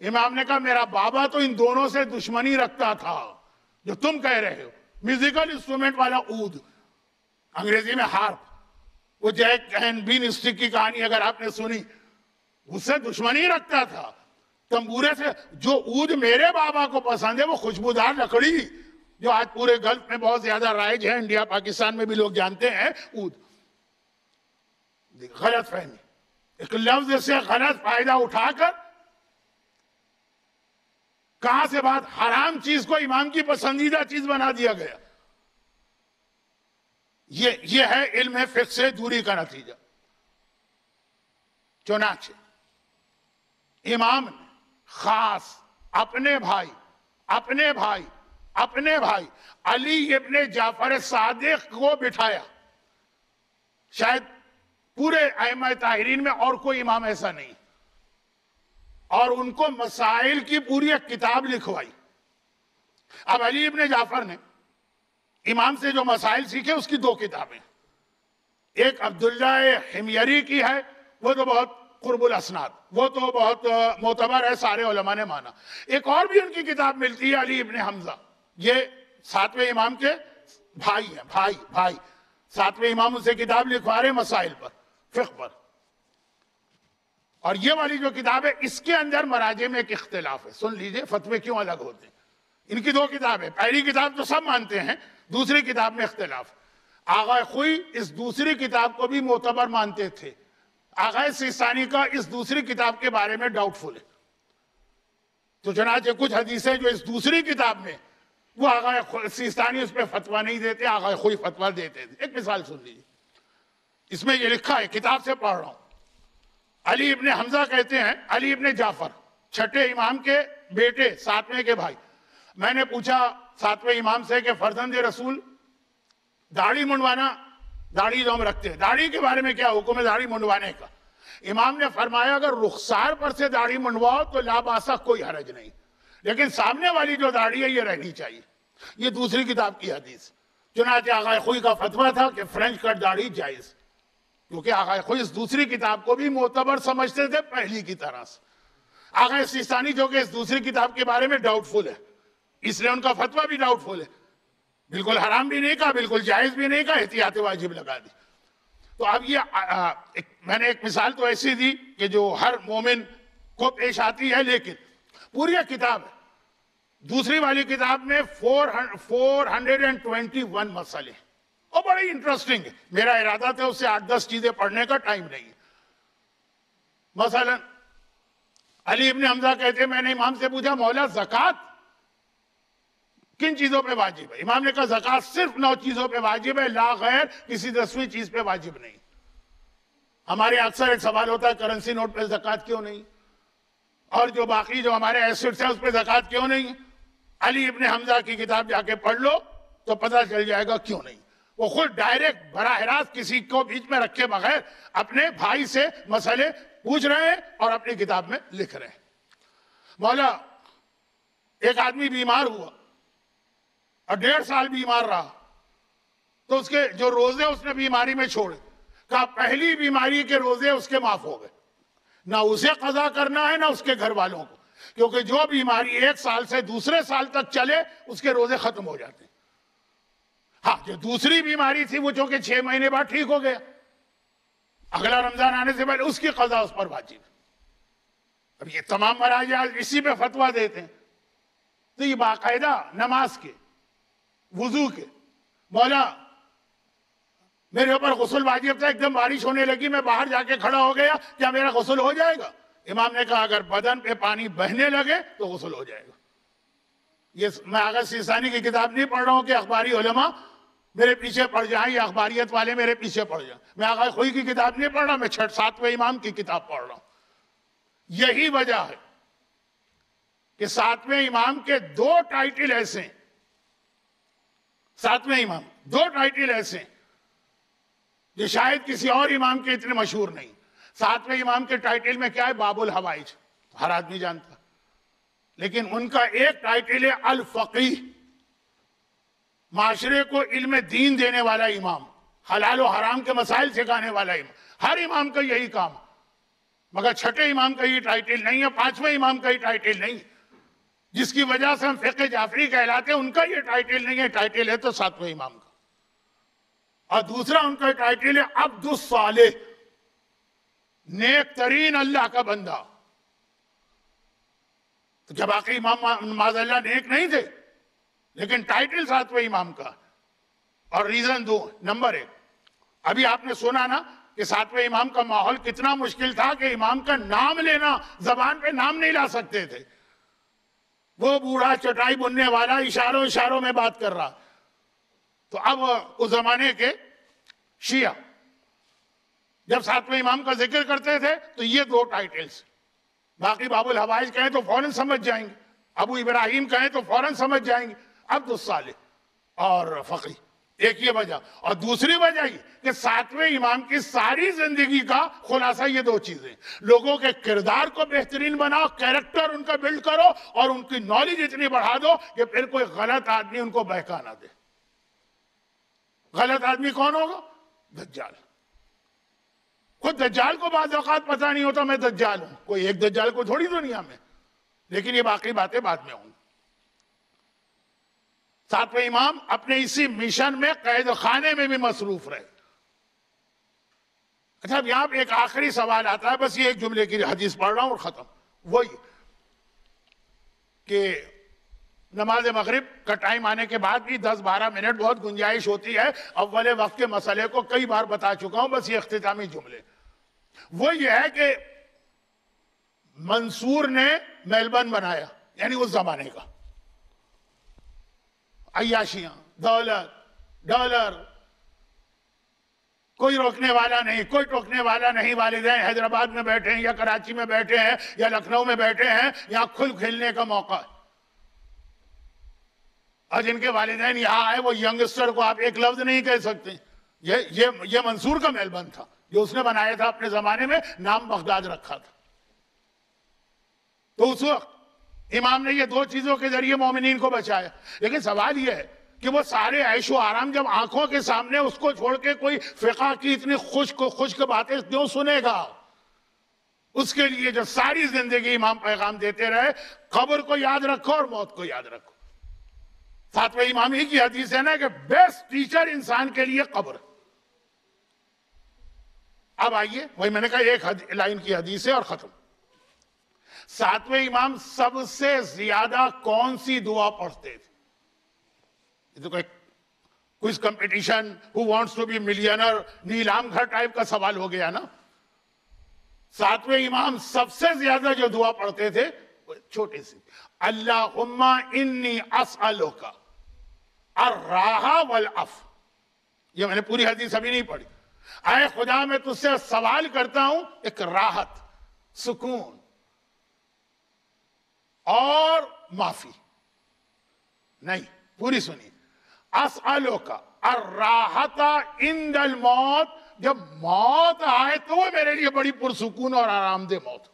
[SPEAKER 1] امام نے کہا میرا بابا تو ان دونوں سے دشمنی رکھتا تھا جو تم کہہ رہے ہو. میوزیکل انسٹرومنٹ والا عود، انگریزی میں ہارپ. وہ جیک اینڈ بین اسٹک کی کہانی اگر آپ نے سنی، اس سے دشمنی رکھتا تھا. تنبورے سے جو عود میرے بابا کو پسند ہے وہ خوشبودار لکڑی جو آج پورے گلف میں بہت زیادہ رائج ہے، انڈیا پاکستان میں بھی لوگ جانتے ہیں، عود. غلط فہمی، ایک لفظ سے غلط فائدہ اٹھا کر کہاں سے بات حرام چیز کو امام کی پسندیدہ چیز بنا دیا گیا؟ یہ ہے علم فقہ سے دوری کا نتیجہ۔ چنانچہ امام نے خاص اپنے بھائی علی ابن جعفر صادق کو بٹھایا۔ شاید پورے ائمہ طاہرین میں اور کوئی امام ایسا نہیں، اور ان کو مسائل کی پوری ایک کتاب لکھوائی۔ اب علی ابن جعفر نے امام سے جو مسائل سیکھے اس کی 2 کتابیں، ایک عبداللہ حمیری کی ہے، وہ تو بہت قرب الاسناد، وہ تو بہت معتبر ہے، سارے علماء نے مانا۔ ایک اور بھی ان کی کتاب ملتی ہے، علی ابن حمزہ، یہ 7ویں امام کے بھائی ہیں، بھائی 7ویں امام ان سے کتاب لکھوا رہے مسائل پر، فقہ پر۔ اور یہ والی جو کتاب ہے اس کے اندر مراجع میں ایک اختلاف ہے، سن لیجئے فتوے کیوں الگ ہوتے ہیں۔ ان کی 2 کتابیں، پہلی کتاب تو سب مانتے ہیں، دوسری کتاب میں اختلاف۔ آغا خوئی اس دوسری کتاب کو بھی معتبر مانتے تھے، آغا سیستانی کا اس دوسری کتاب کے بارے میں ڈاؤٹ فل ہے۔ تو چنانچہ کچھ حدیثیں جو اس دوسری کتاب میں، وہ آغا سیستانی اس پہ فتویٰ نہیں دیتے، آغا خوئی فتویٰ دیتے تھے۔ ایک مثال سن لیجیے، اس میں یہ لکھا ہے، کتاب سے پڑھ رہا ہوں۔ علی ابن حمزہ کہتے ہیں، علی ابن جعفر 6 امام کے بیٹے، 7ویں کے بھائی۔ میں نے پوچھا 7ویں امام سے کہ فرزند رسول داڑھی منڈوانا، داڑھی جو ہم رکھتے ہیں، داڑھی کے بارے میں کیا حکم ہے داڑھی منڈوانے کا؟ امام نے فرمایا اگر رخسار پر سے داڑھی منڈواؤ تو لا باسا، کوئی حرج نہیں، لیکن سامنے والی جو داڑھی ہے یہ رہنی چاہیے۔ یہ دوسری کتاب کی حدیث۔ چنانچہ آغا خوئی کا فتویٰ تھا کہ فرینچ کٹ داڑھی جائز، کیونکہ آغا خوئی اس دوسری کتاب کو بھی معتبر سمجھتے تھے پہلی کی طرح سے۔ آغا سیستانی جو کہ اس دوسری کتاب کے بارے میں ڈاؤٹ فل ہے، اس لیے ان کا فتویٰ بھی ڈاؤٹ فل ہے، بالکل حرام بھی نہیں کہا، بالکل جائز بھی نہیں کہا، احتیاط واجب لگا دی۔ تو اب یہ میں نے ایک مثال تو ایسی دی کہ جو ہر مومن کو پیش آتی ہے، لیکن پوری کتاب ہے۔ دوسری والی کتاب میں 421 مسئلے، اور بڑی انٹرسٹنگ ہے۔ میرا ارادہ تھا اس سے 8-10 چیزیں پڑھنے کا، ٹائم نہیں ہے۔ مثلا علی ابن حمزہ کہتے ہیں میں نے امام سے پوچھا مولا زکوٰۃ کن چیزوں پہ واجب ہے؟ امام نے کہا زکوٰۃ صرف 9 چیزوں پہ واجب ہے، لا غیر، کسی 10ویں چیز پہ واجب نہیں۔ ہمارے اکثر ایک سوال ہوتا ہے کرنسی نوٹ پہ زکوٰۃ کیوں نہیں، اور جو باقی جو ہمارے ایسٹس ہیں اس پہ زکوٰۃ کیوں نہیں؟ علی ابن حمزہ کی کتاب جا کے پڑھ لو تو پتہ چل جائے گا کیوں نہیں۔ وہ خود ڈائریکٹ براہ راست کسی کو بیچ میں رکھے بغیر اپنے بھائی سے مسئلے پوچھ رہے ہیں اور اپنی کتاب میں لکھ رہے ہیں۔ مولا ایک آدمی بیمار ہوا اور 1.5 سال بیمار رہا، تو اس کے جو روزے اس نے بیماری میں چھوڑے، کہا پہلی بیماری کے روزے اس کے معاف ہو گئے، نہ اسے قضا کرنا ہے نہ اس کے گھر والوں کو، کیونکہ جو بیماری 1 سال سے دوسرے سال تک چلے اس کے روزے ختم ہو جاتے ہیں۔ ہاں جو دوسری بیماری تھی وہ چونکہ 6 مہینے بعد ٹھیک ہو گیا، اگلا رمضان آنے سے پہلے اس کی قضا اس پر واجب۔ اب یہ تمام مراجع اسی پہ فتویٰ دیتے ہیں۔ تو یہ باقاعدہ نماز کے، وضو کے، مولا میرے اوپر غسل واجب تھا، ایک دم بارش ہونے لگی، میں باہر جا کے کھڑا ہو گیا، کیا میرا غسل ہو جائے گا؟ امام نے کہا اگر بدن پہ پانی بہنے لگے تو غسل ہو جائے گا۔ یہ میں آغا سیستانی کی کتاب نہیں پڑھ رہا ہوں کہ اخباری علماء میرے پیچھے پڑ جائیں یا اخباریت والے میرے پیچھے پڑ جائیں، میں آغا خوئی کی کتاب نہیں پڑھ رہا، میں 7ویں امام کی کتاب پڑھ رہا ہوں۔ یہی وجہ ہے کہ 7ویں امام کے 2 ٹائٹل ایسے ہیں، 7ویں امام 2 ٹائٹل ایسے ہیں جو شاید کسی اور امام کے اتنے مشہور نہیں۔ 7ویں امام کے ٹائٹل میں کیا ہے؟ باب الحوائج، ہر آدمی جانتا، لیکن ان کا ایک ٹائٹل ہے الفقیہ، معاشرے کو علم دین دینے والا امام، حلال و حرام کے مسائل سکھانے والا امام۔ ہر امام کا یہی کام، مگر 6 امام کا یہ ٹائٹل نہیں ہے، 5ویں امام کا یہ ٹائٹل نہیں، جس کی وجہ سے ہم فقہ جعفری کہلاتے ہیں، ان کا یہ ٹائٹل نہیں ہے، ٹائٹل ہے تو 7ویں امام کا۔ اور دوسرا ان کا ٹائٹل ہے عبد الصالح، نیک ترین اللہ کا بندہ۔ تو جب باقی امام معاذ اللہ نیک نہیں تھے، لیکن ٹائٹل 7ویں امام کا۔ اور ریزن 2، نمبر 1، ابھی آپ نے سنا نا کہ 7ویں امام کا ماحول کتنا مشکل تھا کہ امام کا نام لینا، زبان پہ نام نہیں لا سکتے تھے، وہ بوڑھا چٹائی بننے والا اشاروں میں بات کر رہا. تو اب اس زمانے کے شیعہ جب ساتویں امام کا ذکر کرتے تھے تو یہ دو ٹائٹلز. باقی باب الحوائج کہیں تو فوراً سمجھ جائیں گے, ابو ابراہیم کہیں تو فوراً سمجھ جائیں گے, عبد الصالح اور فقی. ایک یہ وجہ, اور دوسری وجہ یہ کہ ساتویں امام کی ساری زندگی کا خلاصہ یہ دو چیزیں. لوگوں کے کردار کو بہترین بناؤ, کیریکٹر ان کا بلڈ کرو, اور ان کی نالج اتنی بڑھا دو کہ پھر کوئی غلط آدمی ان کو بہکا نہ دے. غلط آدمی کون ہوگا؟ دجال. خود دجال کو بعض اوقات پتہ نہیں ہوتا میں دجال ہوں. کوئی ایک دجال کو تھوڑی دنیا میں, لیکن یہ باقی باتیں بعد میں ہوں. ساتویں امام اپنے اسی مشن میں قید خانے میں بھی مصروف رہے. اچھا, اب یہاں پہ ایک آخری سوال آتا ہے, بس یہ ایک جملے کی حدیث پڑھ رہا ہوں اور ختم. وہی کہ نماز مغرب کا ٹائم آنے کے بعد بھی 10-12 منٹ بہت گنجائش ہوتی ہے. اول وقت کے مسئلے کو کئی بار بتا چکا ہوں, بس یہ اختتامی جملے. وہ یہ ہے کہ منصور نے میلبرن بنایا, یعنی اس زمانے کا. عیاشیاں, دولت, ڈالر, کوئی روکنے والا نہیں, کوئی ٹوکنے والا نہیں. والدین حیدرآباد میں بیٹھے ہیں یا کراچی میں بیٹھے ہیں یا لکھنؤ میں بیٹھے ہیں, یہاں کھل کھیلنے کا موقع ہے. اور جن کے والدین یہاں آئے وہ ینگسٹر کو آپ ایک لفظ نہیں کہہ سکتے. یہ منصور کا میلبرن تھا جو اس نے بنایا تھا اپنے زمانے میں, نام بغداد رکھا تھا. تو اس وقت امام نے یہ دو چیزوں کے ذریعے مومنین کو بچایا. لیکن سوال یہ ہے کہ وہ سارے عیش و آرام جب آنکھوں کے سامنے, اس کو چھوڑ کے کوئی فقہ کی اتنی خشک باتیں کیوں سنے گا؟ اس کے لیے جو ساری زندگی امام پیغام دیتے رہے, قبر کو یاد رکھو اور موت کو یاد رکھو. ساتویں امام ہی کی حدیث ہے نا کہ بیسٹ ٹیچر انسان کے لیے قبر. اب آئیے, وہی میں نے کہا ایک لائن کی حدیث ہے اور ختم. ساتویں امام سب سے زیادہ کون سی دعا پڑھتے تھے؟ یہ تو کوئی competition, who wants to be millionaire, نیلام گھر ٹائپ کا سوال ہو گیا نا. ساتویں امام سب سے زیادہ جو دعا پڑھتے تھے چھوٹی سی, اللہم انی اسألک الراحہ والعفو. یہ میں نے پوری حدیث ابھی نہیں پڑھی. اے خدا میں تجھ سے سوال کرتا ہوں ایک راحت, سکون اور معافی. نہیں, پوری سنیے. اسألک الراحت عند الموت, جب موت آئے تو وہ میرے لیے بڑی پرسکون اور آرام دہ موت,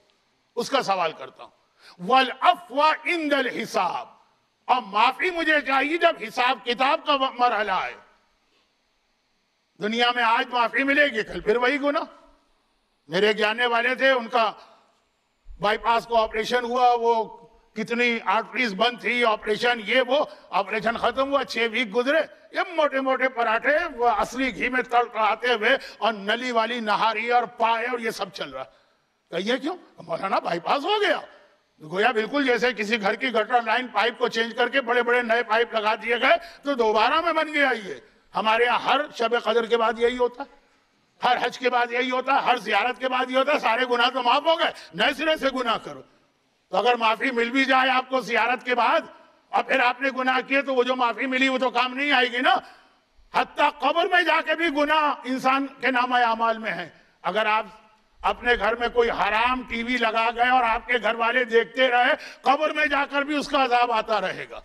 [SPEAKER 1] اس کا سوال کرتا ہوں. والعفو عند الحساب, اور معافی مجھے چاہیے جب حساب کتاب کا مرحلہ آئے. دنیا میں آج معافی ملے گی, کل پھر وہی گناہ. میرے جاننے والے تھے, ان کا بائی پاس کو آپریشن ہوا, وہ کتنی آرٹریز بند تھی, آپریشن یہ وہ, آپریشن ختم ہوا, 6 ویک گزرے, یہ موٹے موٹے پراٹھے وہ اصلی گھی میں تڑکاتے ہوئے, اور نلی والی نہاری اور پائے اور یہ سب چل رہا. کہیے کیوں؟ مولانا بائی پاس ہو گیا. گویا بالکل جیسے کسی گھر کی گٹر لائن پائپ کو چینج کر کے بڑے بڑے نئے پائپ لگا دیے گئے تو دوبارہ میں بن گیا. یہ ہمارے یہاں ہر شب قدر کے بعد یہی ہوتا ہے, ہر حج کے بعد یہی ہوتا ہے, ہر زیارت کے بعد یہ ہوتا ہے. سارے گناہ تو معاف ہو گئے, نئے سرے سے گناہ کرو. تو اگر معافی مل بھی جائے آپ کو زیارت کے بعد اور پھر آپ نے گناہ کیے تو وہ جو معافی ملی وہ تو کام نہیں آئے گی نا. حتیٰ قبر میں جا کے بھی گناہ انسان کے نامہ اعمال میں ہے. اگر آپ اپنے گھر میں کوئی حرام ٹی وی لگا گئے اور آپ کے گھر والے دیکھتے رہے, قبر میں جا کر بھی اس کا عذاب آتا رہے گا.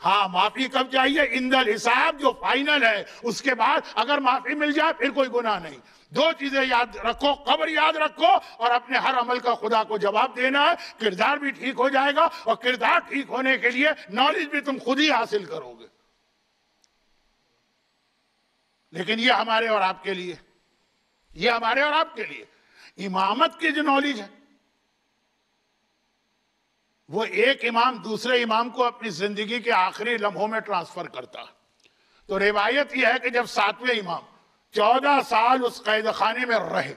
[SPEAKER 1] ہاں, معافی کب چاہیے؟ عند الحساب, جو فائنل ہے. اس کے بعد اگر معافی مل جائے پھر کوئی گناہ نہیں. دو چیزیں یاد رکھو, قبر یاد رکھو اور اپنے ہر عمل کا خدا کو جواب دینا ہے. کردار بھی ٹھیک ہو جائے گا, اور کردار ٹھیک ہونے کے لیے نالج بھی تم خود ہی حاصل کرو گے. لیکن یہ ہمارے اور آپ کے لیے, یہ ہمارے اور آپ کے لیے امامت کی جو نالج ہے, وہ ایک امام دوسرے امام کو اپنی زندگی کے آخری لمحوں میں ٹرانسفر کرتا ہے. تو روایت یہ ہے کہ جب ساتویں امام 14 سال اس قید خانے میں رہے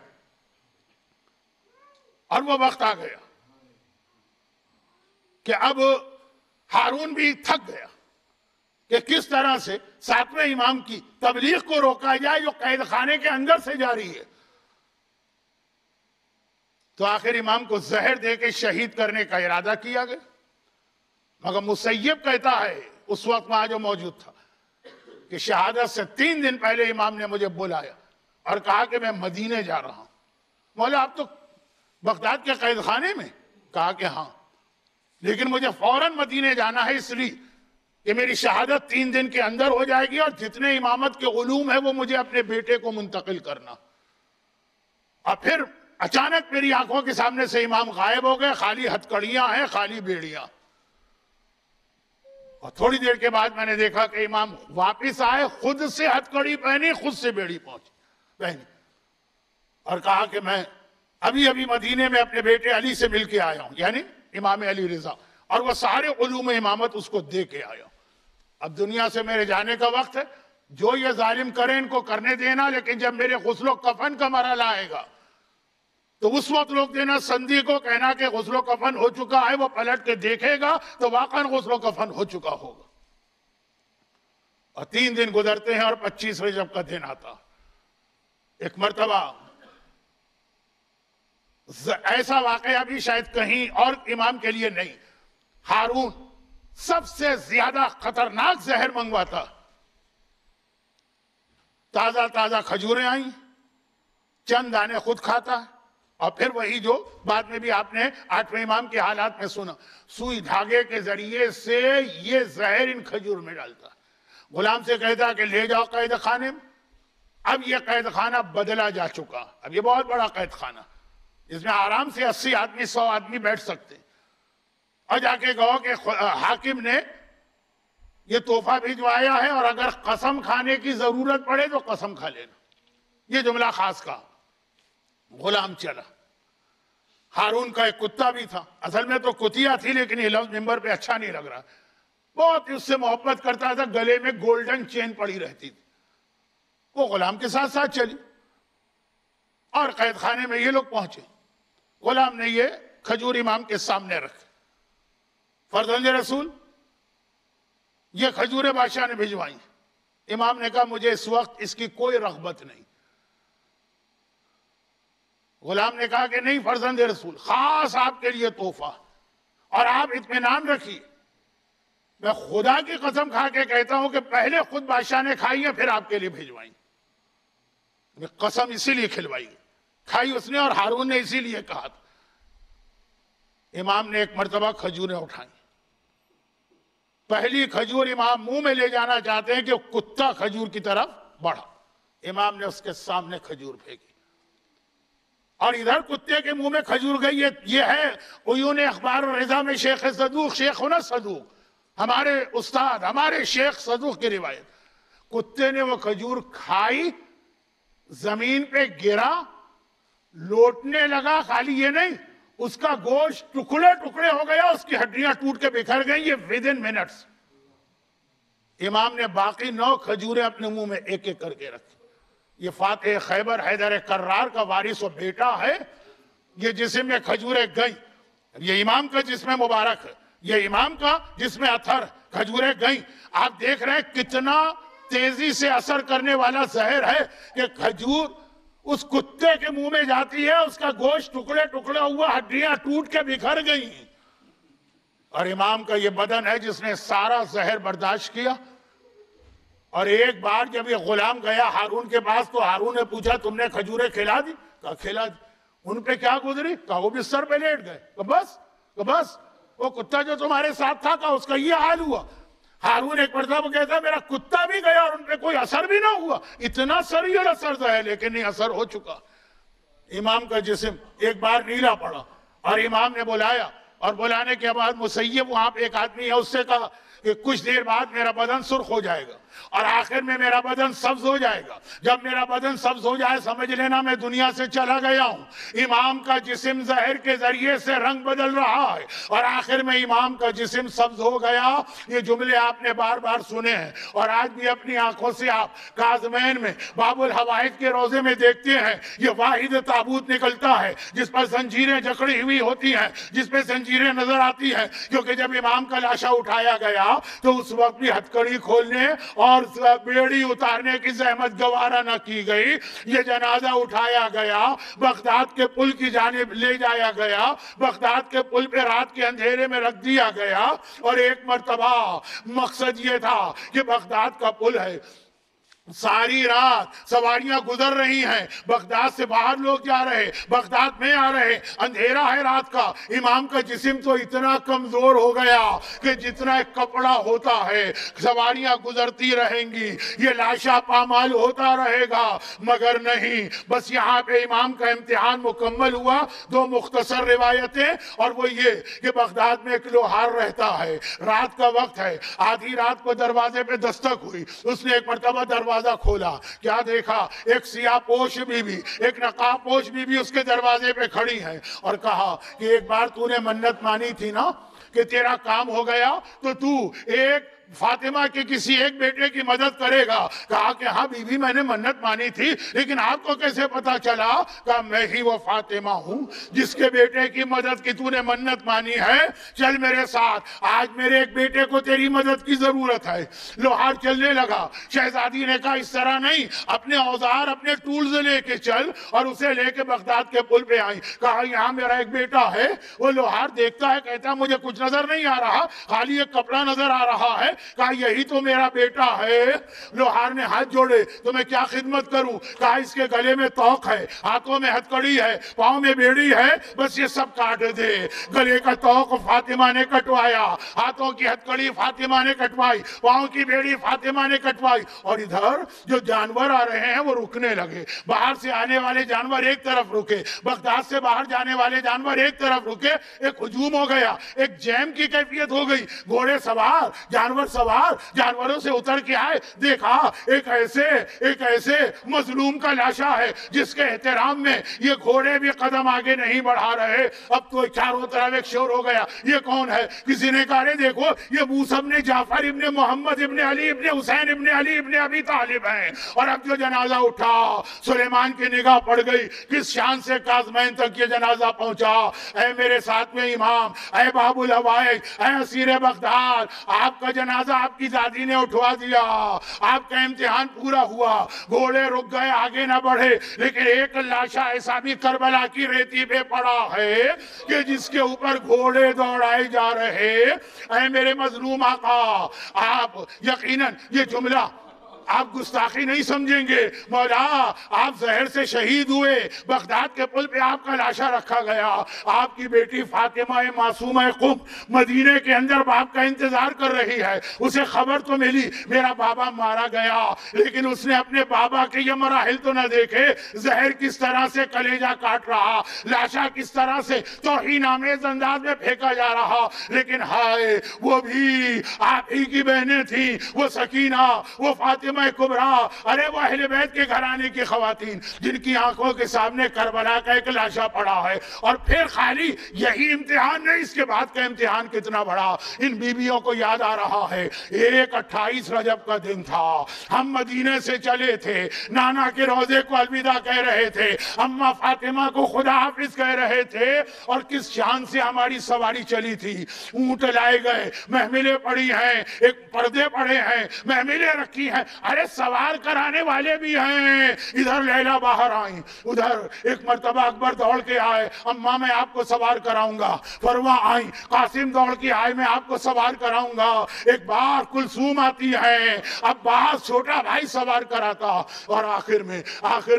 [SPEAKER 1] اور وہ وقت آ گیا کہ اب ہارون بھی تھک گیا کہ کس طرح سے ساتویں امام کی تبلیغ کو روکا جائے جو قید خانے کے اندر سے جاری ہے. تو آخر امام کو زہر دے کے شہید کرنے کا ارادہ کیا گیا. مگر مسیب کہتا ہے اس وقت وہاں جو موجود تھا کہ شہادت سے 3 دن پہلے امام نے مجھے بلایا اور کہا کہ میں مدینے جا رہا ہوں۔ مولا آپ تو بغداد کے قید خانے میں؟ کہا کہ ہاں، لیکن مجھے فوراً مدینے جانا ہے اس لیے کہ میری شہادت 3 دن کے اندر ہو جائے گی اور جتنے امامت کے علوم ہیں وہ مجھے اپنے بیٹے کو منتقل کرنا۔ اور پھر اچانک میری آنکھوں کے سامنے سے امام غائب ہو گئے، خالی ہتھکڑیاں ہیں، خالی بیڑیاں۔ اور تھوڑی دیر کے بعد میں نے دیکھا کہ امام واپس آئے، خود سے ہتھکڑی پہنی، خود سے بیڑی پہنی اور کہا کہ میں ابھی مدینے میں اپنے بیٹے علی سے مل کے آیا ہوں، یعنی امام علی رضا، اور وہ سارے علوم امامت اس کو دے کے آیا ہوں۔ اب دنیا سے میرے جانے کا وقت ہے، جو یہ ظالم کریں ان کو کرنے دینا، لیکن جب میرے غسل و کفن کا مرحلہ آئے گا تو اس وقت لوگ دینا سندھی کو، کہنا کہ غسل و کفن ہو چکا ہے، وہ پلٹ کے دیکھے گا تو واقعاً غسل و کفن ہو چکا ہوگا۔ اور 3 دن گزرتے ہیں اور 25 رجب کا دن آتا۔ ایک مرتبہ ایسا واقعہ بھی شاید کہیں اور امام کے لیے نہیں، ہارون سب سے زیادہ خطرناک زہر منگواتا۔ تازہ کھجوریں آئیں، چند دانے خود کھاتا ہے، اور پھر وہی جو بعد میں بھی آپ نے 8ویں امام کے حالات میں سنا، سوئی دھاگے کے ذریعے سے یہ زہر ان کھجور میں ڈالتا، غلام سے کہتا کہ لے جاؤ قید خانے میں۔ اب یہ قید خانہ بدلا جا چکا، اب یہ بہت بڑا قید خانہ، اس میں آرام سے 80 آدمی 100 آدمی بیٹھ سکتے، اور جا کے کہو کہ حاکم نے یہ تحفہ بھجوایا ہے اور اگر قسم کھانے کی ضرورت پڑے تو قسم کھا لینا، یہ جملہ خاص کہا۔ غلام چلا۔ ہارون کا ایک کتا بھی تھا، اصل میں تو کتیا تھی لیکن یہ لفظ ممبر پہ اچھا نہیں لگ رہا، بہت اس سے محبت کرتا تھا، گلے میں گولڈن چین پڑی رہتی تھی، وہ غلام کے ساتھ ساتھ چلی اور قید خانے میں یہ لوگ پہنچے۔ غلام نے یہ کھجور امام کے سامنے رکھے، فرزند رسول یہ کھجوریں بادشاہ نے بھجوائیں۔ امام نے کہا مجھے اس وقت اس کی کوئی رغبت نہیں۔ غلام نے کہا کہ نہیں فرزند رسول، خاص آپ کے لیے تحفہ، اور آپ اطمینان رکھیے، میں خدا کی قسم کھا کے کہتا ہوں کہ پہلے خود بادشاہ نے کھائی ہے پھر آپ کے لیے بھیجوائیں۔ قسم اسی لیے کھلوائی، کھائی اس نے اور ہارون نے اسی لیے کہا تھا۔ امام نے ایک مرتبہ کھجوریں اٹھائیں، پہلی کھجور امام منہ میں لے جانا چاہتے ہیں کہ کتا کھجور کی طرف بڑھا، امام نے اس کے سامنے کھجور پھینکی اور ادھر کتے کے منہ میں کھجور گئی۔ یہ ہے عیون اخبار الرضا میں شیخ صدوق، شیخنا صدوق، ہمارے استاد، ہمارے شیخ صدوق کی روایت۔ کتے نے وہ کھجور کھائی، زمین پہ گرا، لوٹنے لگا، خالی یہ نہیں اس کا گوشت ٹکڑے ٹکڑے ہو گیا، اس کی ہڈیاں ٹوٹ کے بکھر گئیں، یہ within minutes۔ امام نے باقی 9 کھجوریں اپنے منہ میں ایک ایک کر کے رکھی۔ یہ فاتح خیبر حیدر کرار کا وارث و بیٹا ہے، یہ جسم میں کھجوریں گئیں، یہ امام کا جسم مبارک ہے، یہ امام کا جسم اثر، کھجوریں گئیں۔ آپ دیکھ رہے ہیں کتنا تیزی سے اثر کرنے والا زہر ہے کہ کھجور اس کتے کے منہ میں جاتی ہے، اس کا گوشت ٹکڑے ٹکڑے ہوا، ہڈیاں ٹوٹ کے بکھر گئی، اور امام کا یہ بدن ہے جس نے سارا زہر برداشت کیا۔ اور ایک بار جب یہ غلام گیا ہارون کے پاس تو ہارون نے پوچھا تم نے کھجوریں کھلا دی؟ کہا کھلا دی۔ ان پہ کیا گزری؟ کہا وہ بستر پہ لیٹ گئے۔ کہا بس وہ کتا جو تمہارے ساتھ تھا، کہا اس کا یہ حال ہوا۔ ہارون ایک مرتبہ کہتا میرا کتا بھی گیا اور ان پہ کوئی اثر بھی نہ ہوا، اتنا سریع اثر ہے لیکن نہیں اثر ہو چکا۔ امام کا جسم ایک بار نیلا پڑا اور امام نے بلایا، اور بلانے کے بعد مسیب وہاں پہ ایک آدمی ہے، اس سے کہا کہ کچھ دیر بعد میرا بدن سرخ ہو جائے گا اور آخر میں میرا بدن سبز ہو جائے گا، جب میرا بدن سبز ہو جائے سمجھ لینا میں دنیا سے چلا گیا ہوں۔ امام کا جسم زہر کے ذریعے سے رنگ بدل رہا ہے اور آخر میں امام کا جسم سبز ہو گیا۔ یہ جملے آپ نے بار بار سنے ہیں اور آج بھی اپنی آنکھوں سے آپ کاظمین میں باب الحوائج کے روزے میں دیکھتے ہیں، یہ واحد تابوت نکلتا ہے جس پر زنجیریں جکڑی ہوئی ہوتی ہیں، جس پہ زنجیریں نظر آتی ہیں، کیونکہ جب امام کا لاشا اٹھایا گیا تو اس وقت بھی ہتھکڑی کھولنے اور بیڑی اتارنے کی زحمت گوارا نہ کی گئی. یہ جنازہ اٹھایا گیا, بغداد کے پل کی جانب لے جایا گیا, بغداد کے پل پہ رات کے اندھیرے میں رکھ دیا گیا, اور ایک مرتبہ مقصد یہ تھا کہ بغداد کا پل ہے, ساری رات سواریاں گزر رہی ہیں, بغداد سے باہر لوگ جا رہے, بغداد میں آ رہے, اندھیرا ہے رات کا. امام کا جسم تو اتنا کمزور ہو گیا کہ جتنا ایک کپڑا ہوتا ہے, سواریاں گزرتی رہیں گی, یہ لاشا پامال ہوتا رہے گا, مگر نہیں, بس یہاں پہ امام کا امتحان مکمل ہوا. دو مختصر روایتیں, اور وہ یہ کہ بغداد میں ایک لوہار رہتا ہے, رات کا وقت ہے, آدھی رات کو دروازے پہ دستک ہوئی, اس نے ایک مرتبہ دروازہ کھولا, کیا دیکھا, ایک سیاہ پوش بی بی, ایک نقاب پوش بی بی اس کے دروازے پہ کھڑی ہے, اور کہا کہ ایک بار تو نے منت مانی تھی نا کہ تیرا کام ہو گیا تو تو ایک فاطمہ کے کسی ایک بیٹے کی مدد کرے گا. کہا کہ ہاں بی بی میں نے منت مانی تھی, لیکن آپ کو کیسے پتا چلا؟ کہا میں ہی وہ فاطمہ ہوں جس کے بیٹے کی مدد کی تو نے منت مانی ہے, چل میرے ساتھ, آج میرے ایک بیٹے کو تیری مدد کی ضرورت ہے. لوہار چلنے لگا. شہزادی نے کہا اس طرح نہیں, اپنے اوزار اپنے ٹولز لے کے چل, اور اسے لے کے بغداد کے پل پہ آئی. کہا یہاں میرا ایک بیٹا ہے. وہ لوہار دیکھتا ہے, کہتا ہے مجھے کچھ نظر نہیں آ رہا, خالی ایک کپڑا نظر آ رہا ہے. کہا یہی تو میرا بیٹا ہے. لوہار نے ہاتھ جوڑے, تو میں کیا خدمت کروں؟ کہا اس کے گلے میں توق ہے, ہاتھوں میں ہتکڑی ہے, پاؤں میں بیڑی ہے, بس یہ سب کاٹ دے. گلے کا توق فاطمہ نے کٹوایا, ہاتھوں کی ہتکڑی فاطمہ نے کٹوائی, پاؤں کی بیڑی فاطمہ نے کٹوائی. اور ادھر جو جانور آ رہے ہیں وہ رکنے لگے. باہر سے آنے والے جانور ایک طرف رکے, بغداد سے باہر جانے والے جانور ایک طرف رکے. ایک ہجوم ہو گیا, ایک جیم کی کیفیت ہو گئی. گھوڑے سوار, جانور سوار, جانوروں سے اتر کے آئے. دیکھا ایک ایسے مظلوم کا لاشا ہے جس کے احترام میں یہ گھوڑے بھی قدم آگے نہیں بڑھا رہے. اب تو چاروں طرف ایک شور ہو گیا, یہ کون ہے؟ کسی نے کہا رے دیکھو یہ موسیٰ ابن جعفر ابن محمد ابن علی ابن حسین ابن علی ابن ابی طالب ہیں. اور اب جو جنازہ اٹھا, سلیمان کی نگاہ پڑ گئی, کس شان سے کاظمین تک یہ جنازہ پہنچا. اے میرے ساتھ میں امام, اے باب الحوائج, اے اسیر بغداد, آپ کا جنازہ آپ کی دادی نے اٹھوا دیا, آپ کا امتحان پورا ہوا. گھوڑے رک گئے, آگے نہ بڑھے, لیکن ایک لاشا ایسا بھی کربلا کی ریتی پہ پڑا ہے کہ جس کے اوپر گھوڑے دوڑائے جا رہے. اے میرے مظلوم آقا, آپ یقیناً یہ جملہ آپ گستاخی نہیں سمجھیں گے. مولا آپ زہر سے شہید ہوئے, بغداد کے پل پہ آپ کا لاشا رکھا گیا, آپ کی بیٹی فاطمہ معصومہ قم مدینے کے اندر باپ کا انتظار کر رہی ہے. اسے خبر تو ملی میرا بابا مارا گیا, لیکن اس نے اپنے بابا کے یہ مراحل تو نہ دیکھے, زہر کس طرح سے کلیجہ کاٹ رہا, لاشا کس طرح سے توہین آمیز انداز میں پھینکا جا رہا. لیکن ہائے, وہ بھی آپ ہی کی بہنیں تھیں, وہ سکینہ, وہ فاطمہ کبریٰ, ارے وہ اہل بیت کے گھرانے کی خواتین جن کی آنکھوں کے سامنے کربلا کا ایک لاشا پڑا ہے. اور پھر خالی یہی امتحان نہیں, اس کے بعد کا امتحان کتنا بڑا. ان بیویوں کو یاد آ رہا ہے, ایک 28 رجب کا دن تھا, ہم مدینے سے چلے تھے, نانا کے روضے کو الوداع کہہ رہے تھے, اماں فاطمہ کو خدا حافظ کہہ رہے تھے, اور کس شان سے ہماری سواری چلی تھی. اونٹ لائے گئے, محملیں پڑی ہیں, ایک پردے پڑے ہیں, محملیں رکھی ہیں, ارے سوار کرانے والے بھی ہیں. ادھر لیلا باہر آئیں, ادھر ایک مرتبہ اکبر دوڑ کے آئے, اماں میں آپ کو سوار کراؤں گا. فروا آئیں, قاسم دوڑ کے آئے, میں آپ کو سوار کراؤں گا. ایک بار کلثوم آتی ہے, عباس چھوٹا بھائی سوار کراتا. اور آخر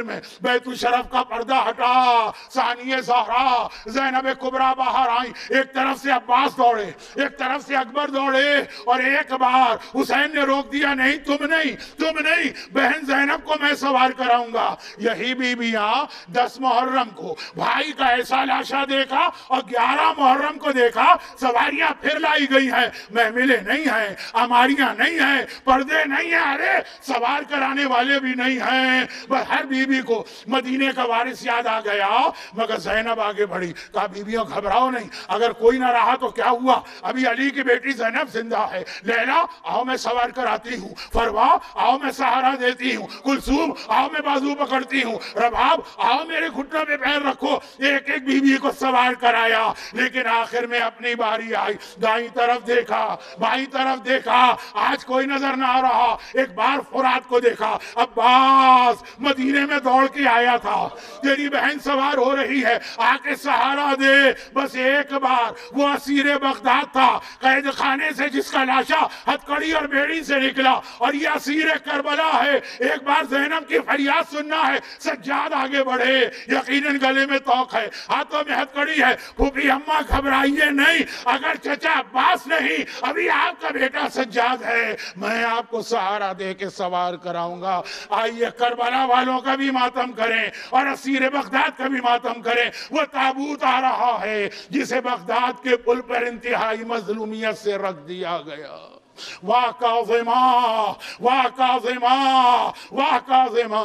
[SPEAKER 1] میں بیت الشرف کا پردہ ہٹا, ثانیہ زہرا زینب کبریٰ باہر آئیں. ایک طرف سے عباس دوڑے, ایک طرف سے اکبر دوڑے, اور ایک بار حسین نے روک دیا, نہیں تم نہیں, بہن زینب کو میں سوار کراؤں گا. یہی بیویاں 10 محرم کو بھائی کا ایسا لاشا دیکھا, اور 11 محرم کو دیکھا سواریاں پھر لائی گئی ہیں, محملیں نہیں ہیں, اماریاں نہیں ہیں, پردے نہیں ہیں, ارے سوار کرانے والے بھی نہیں ہیں. بس ہر بیوی کو مدینے کا وارث یاد آ گیا. مگر زینب آگے بڑھی, کہا بیویوں گھبراؤ نہیں, اگر کوئی نہ رہا تو کیا ہوا, ابھی علی کی بیٹی زینب زندہ ہے. لیلا آؤ میں سوار کراتی ہوں. فروا آؤ میں سہارا دیتی ہوں، کلثوم آؤ میں بازو پکڑتی ہوں، رباب آؤ میرے گھٹنوں پہ پیر رکھو۔ ایک ایک بیوی کو سوار کرایا، لیکن آخر میں اپنی باری آئی، دائیں طرف دیکھا، بائیں طرف دیکھا، آج کوئی نظر نہ آ رہا۔ ایک بار فرات کو دیکھا، عباس مدینے میں دوڑ کے آیا تھا، تیری بہن سوار ہو رہی ہے، آ کے سہارا دے۔ بس ایک بار وہ اسیر بغداد تھا، قید خانے سے جس کا لاشا ہتھکڑی اور بیڑی سے نکلا، اور یہ اسیر کربلا ہے۔ ایک بار زینب کی فریاد سننا ہے۔ سجاد آگے بڑھے، یقیناً گلے میں توق ہے، ہاتھوں میں ہتھکڑی ہے۔ پھوپھی اماں گھبرائیے نہیں، اگر چچا عباس نہیں، ابھی آپ کا بیٹا سجاد ہے، میں آپ کو سہارا دے کے سوار کراؤں گا۔ آئیے کربلا والوں کا بھی ماتم کریں اور اسیر بغداد کا بھی ماتم کریں۔ وہ تابوت آ رہا ہے جسے بغداد کے پل پر انتہائی مظلومیت سے رکھ دیا گیا۔ واہ کاظمہ، واہ کاظمہ، واہ کاظمہ۔